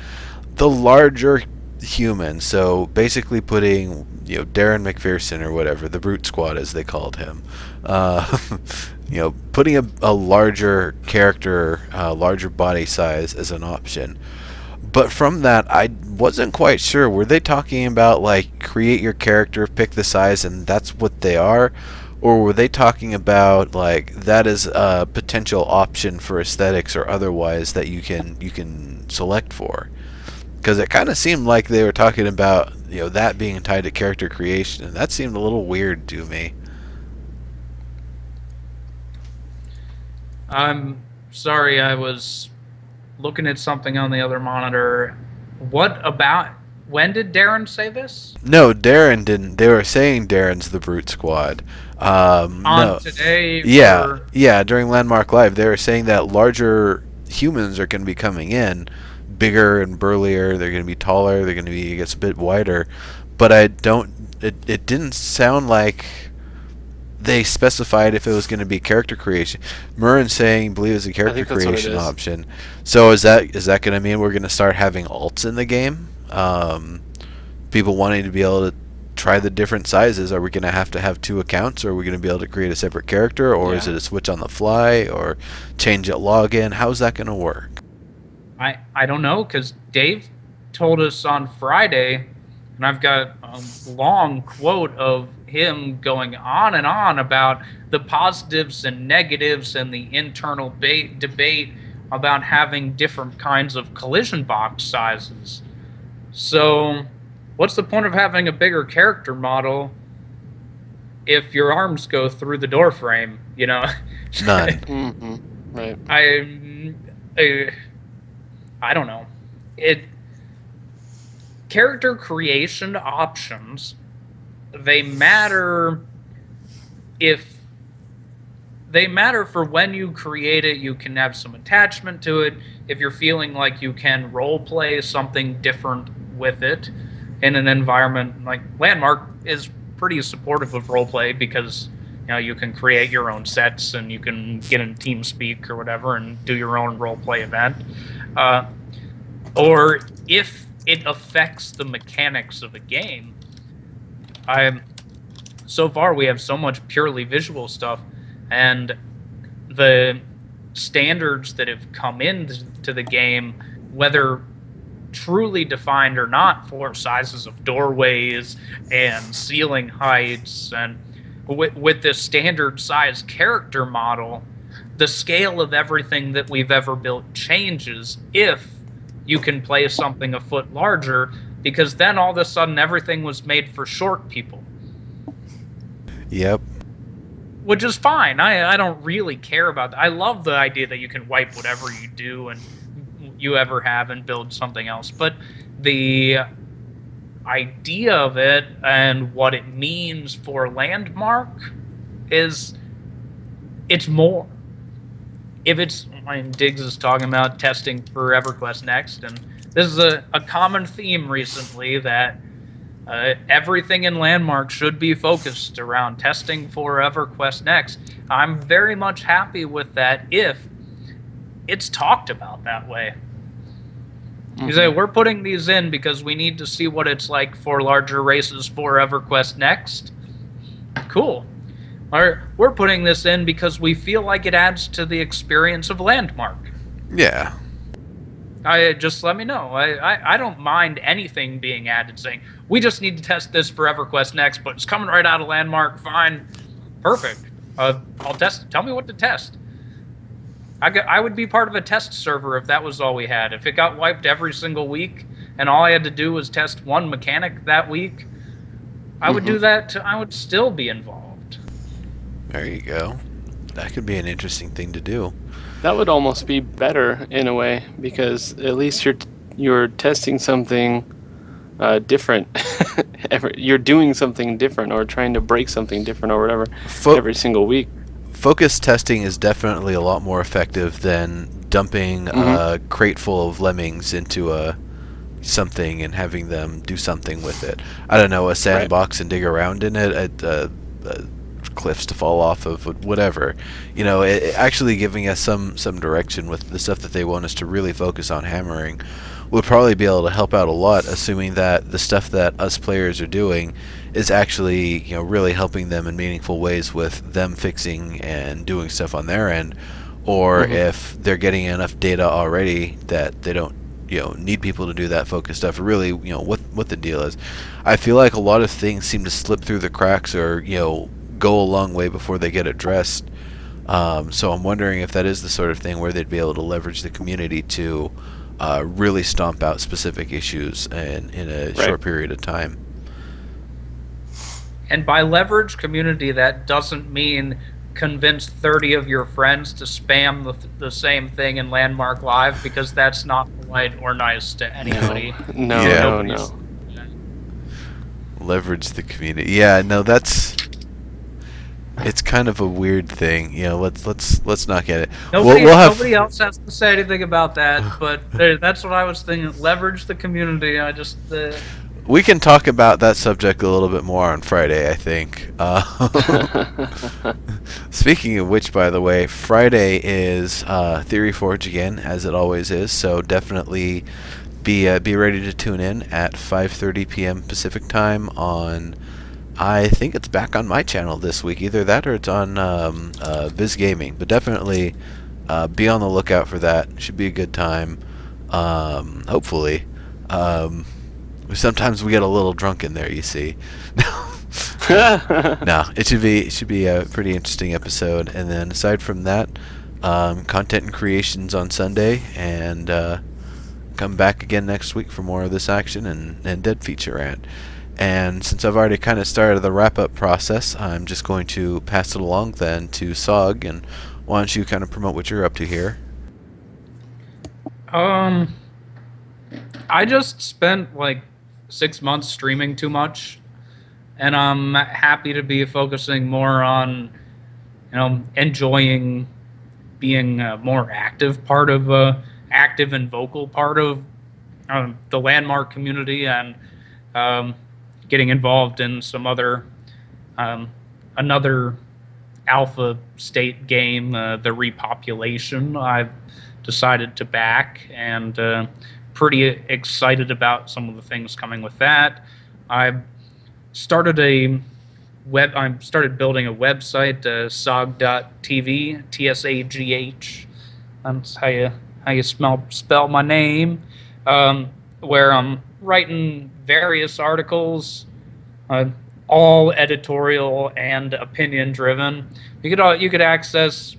the larger human. So basically putting, Darren McPherson or whatever, the Brute Squad as they called him, putting a larger character, larger body size as an option. But from that, I wasn't quite sure. Were they talking about, like, create your character, pick the size, and that's what they are? Or were they talking about, like, that is a potential option for aesthetics or otherwise that you can select for? Because it kind of seemed like they were talking about, that being tied to character creation, and that seemed a little weird to me. I'm sorry, I was looking at something on the other monitor. When did Darren say this? No, Darren didn't. They were saying Darren's the Brute Squad. On No. today? Yeah, yeah. During Landmark Live, they were saying that larger humans are going to be coming in, bigger and burlier. They're going to be taller. They're going to be, I guess, a bit wider. But I don't. It didn't sound like they specified if it was going to be character creation. Murren's saying, believe it's a character creation option. So is that going to mean we're going to start having alts in the game? People wanting to be able to try the different sizes. Are we going to have two accounts, or are we going to be able to create a separate character, or is it a switch on the fly, or change at login? How's that going to work? I don't know, because Dave told us on Friday, and I've got a long quote of him going on and on about the positives and negatives and the internal debate about having different kinds of collision box sizes. So, what's the point of having a bigger character model if your arms go through the door frame? None. Mm-hmm. Right. I don't know. Character creation options, they matter for when you create it. You can have some attachment to it if you're feeling like you can role play something different with it in an environment. Like Landmark is pretty supportive of role play because you can create your own sets and you can get in TeamSpeak or whatever and do your own role play event. Or if it affects the mechanics of a game. So far we have so much purely visual stuff, and the standards that have come into the game, whether truly defined or not, for sizes of doorways and ceiling heights, and with this standard size character model, the scale of everything that we've ever built changes if you can play something a foot larger, because then all of a sudden everything was made for short people. Yep. Which is fine. I don't really care about that. I love the idea that you can wipe whatever you do and you ever have and build something else. But the idea of it and what it means for Landmark is it's more. If it's, Diggs is talking about testing for EverQuest Next, and this is a common theme recently that everything in Landmark should be focused around testing for EverQuest Next. I'm very much happy with that if it's talked about that way. You say, we're putting these in because we need to see what it's like for larger races for EverQuest Next. Cool. Or we're putting this in because we feel like it adds to the experience of Landmark. Yeah. Just let me know. I don't mind anything being added saying, we just need to test this for EverQuest Next, but it's coming right out of Landmark. Fine. Perfect. I'll test. Tell me what to test. I would be part of a test server if that was all we had. If it got wiped every single week and all I had to do was test one mechanic that week, I would do that. I would still be involved. There you go. That could be an interesting thing to do. That would almost be better in a way, because at least you're testing something different. You're doing something different or trying to break something different or whatever every single week. Focus testing is definitely a lot more effective than dumping a crate full of lemmings into something and having them do something with it. I don't know, a sandbox and dig around in it, cliffs to fall off of, whatever. You know, actually giving us some direction with the stuff that they want us to really focus on hammering would probably be able to help out a lot, assuming that the stuff that us players are doing is actually, you know, really helping them in meaningful ways with them fixing and doing stuff on their end, or if they're getting enough data already that they don't, you know, need people to do that focus stuff, or really, you know, what the deal is. I feel like a lot of things seem to slip through the cracks, or, you know, go a long way before they get addressed. So I'm wondering if that is the sort of thing where they'd be able to leverage the community to really stomp out specific issues in a short period of time. And by leverage community, that doesn't mean convince 30 of your friends to spam the same thing in Landmark Live, because that's not polite or nice to anybody. No. Leverage the community. Yeah, no, it's kind of a weird thing. You know, let's not get it. Nobody else has to say anything about that, but that's what I was thinking. Leverage the community. I just we can talk about that subject a little bit more on Friday, I think. Speaking of which, by the way, Friday is Theory Forge again, as it always is. So definitely be ready to tune in at 5:30 p.m. Pacific time on. I think it's back on my channel this week. Either that or it's on Viz Gaming. But definitely be on the lookout for that. Should be a good time. Hopefully. Sometimes we get a little drunk in there, you see. No, it should be a pretty interesting episode. And then aside from that, content and creations on Sunday, and come back again next week for more of this action and Dead Feature Rant. And since I've already kind of started the wrap-up process, I'm just going to pass it along then to Tsagh, and why don't you kind of promote what you're up to here? I just spent like 6 months streaming too much, and I'm happy to be focusing more on, you know, enjoying being a more active and vocal part of the Landmark community, and getting involved in some other another alpha state game, the Repopulation. I've decided to back, and pretty excited about some of the things coming with that. I started building a website, tsagh.tv, Tsagh. That's how you spell my name. Where I'm writing various articles, all editorial and opinion driven. You could access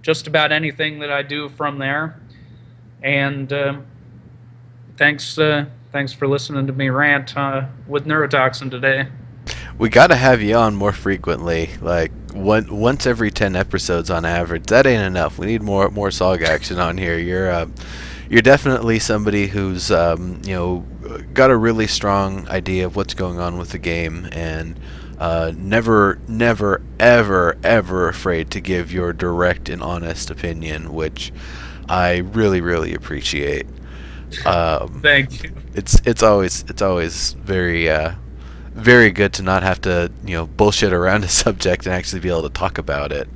just about anything that I do from there. And thanks for listening to me rant with neurotoxin today. We got to have you on more frequently, like once every 10 episodes on average. That ain't enough. We need more Tsagh action on here. You're definitely somebody who's got a really strong idea of what's going on with the game, and never ever afraid to give your direct and honest opinion, which I really appreciate. Thank you. It's always very good to not have to bullshit around a subject and actually be able to talk about it.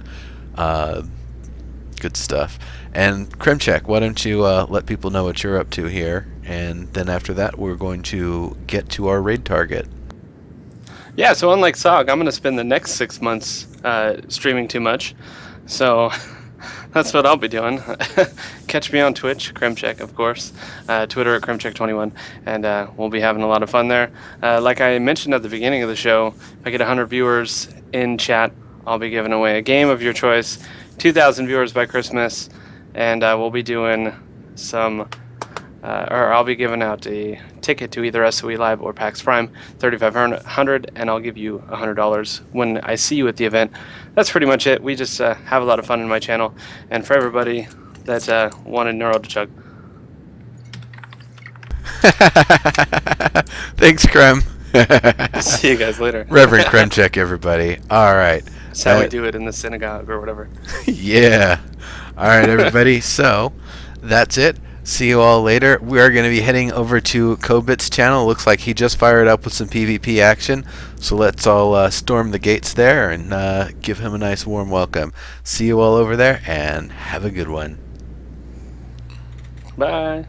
Good stuff. And Kremchek, why don't you let people know what you're up to here, and then after that we're going to get to our raid target. Yeah, so unlike Tsagh, I'm going to spend the next 6 months streaming too much. So that's what I'll be doing. Catch me on Twitch, Kremchek, of course. Twitter at Kremchek21. And we'll be having a lot of fun there. Like I mentioned at the beginning of the show, if I get 100 viewers in chat, I'll be giving away a game of your choice, 2,000 viewers by Christmas, and we'll be doing some... or I'll be giving out a ticket to either SOE Live or PAX Prime, 3,500, and I'll give you $100 when I see you at the event. That's pretty much it. We just have a lot of fun in my channel, and for everybody that wanted Neuro to chug. Thanks, Krem. See you guys later. Reverend Kremchek, everybody. All right. That's how we do it in the synagogue or whatever. Yeah. All right, everybody. So that's it. See you all later. We are going to be heading over to Kobit's channel. Looks like he just fired up with some PvP action. So let's all storm the gates there and give him a nice warm welcome. See you all over there and have a good one. Bye.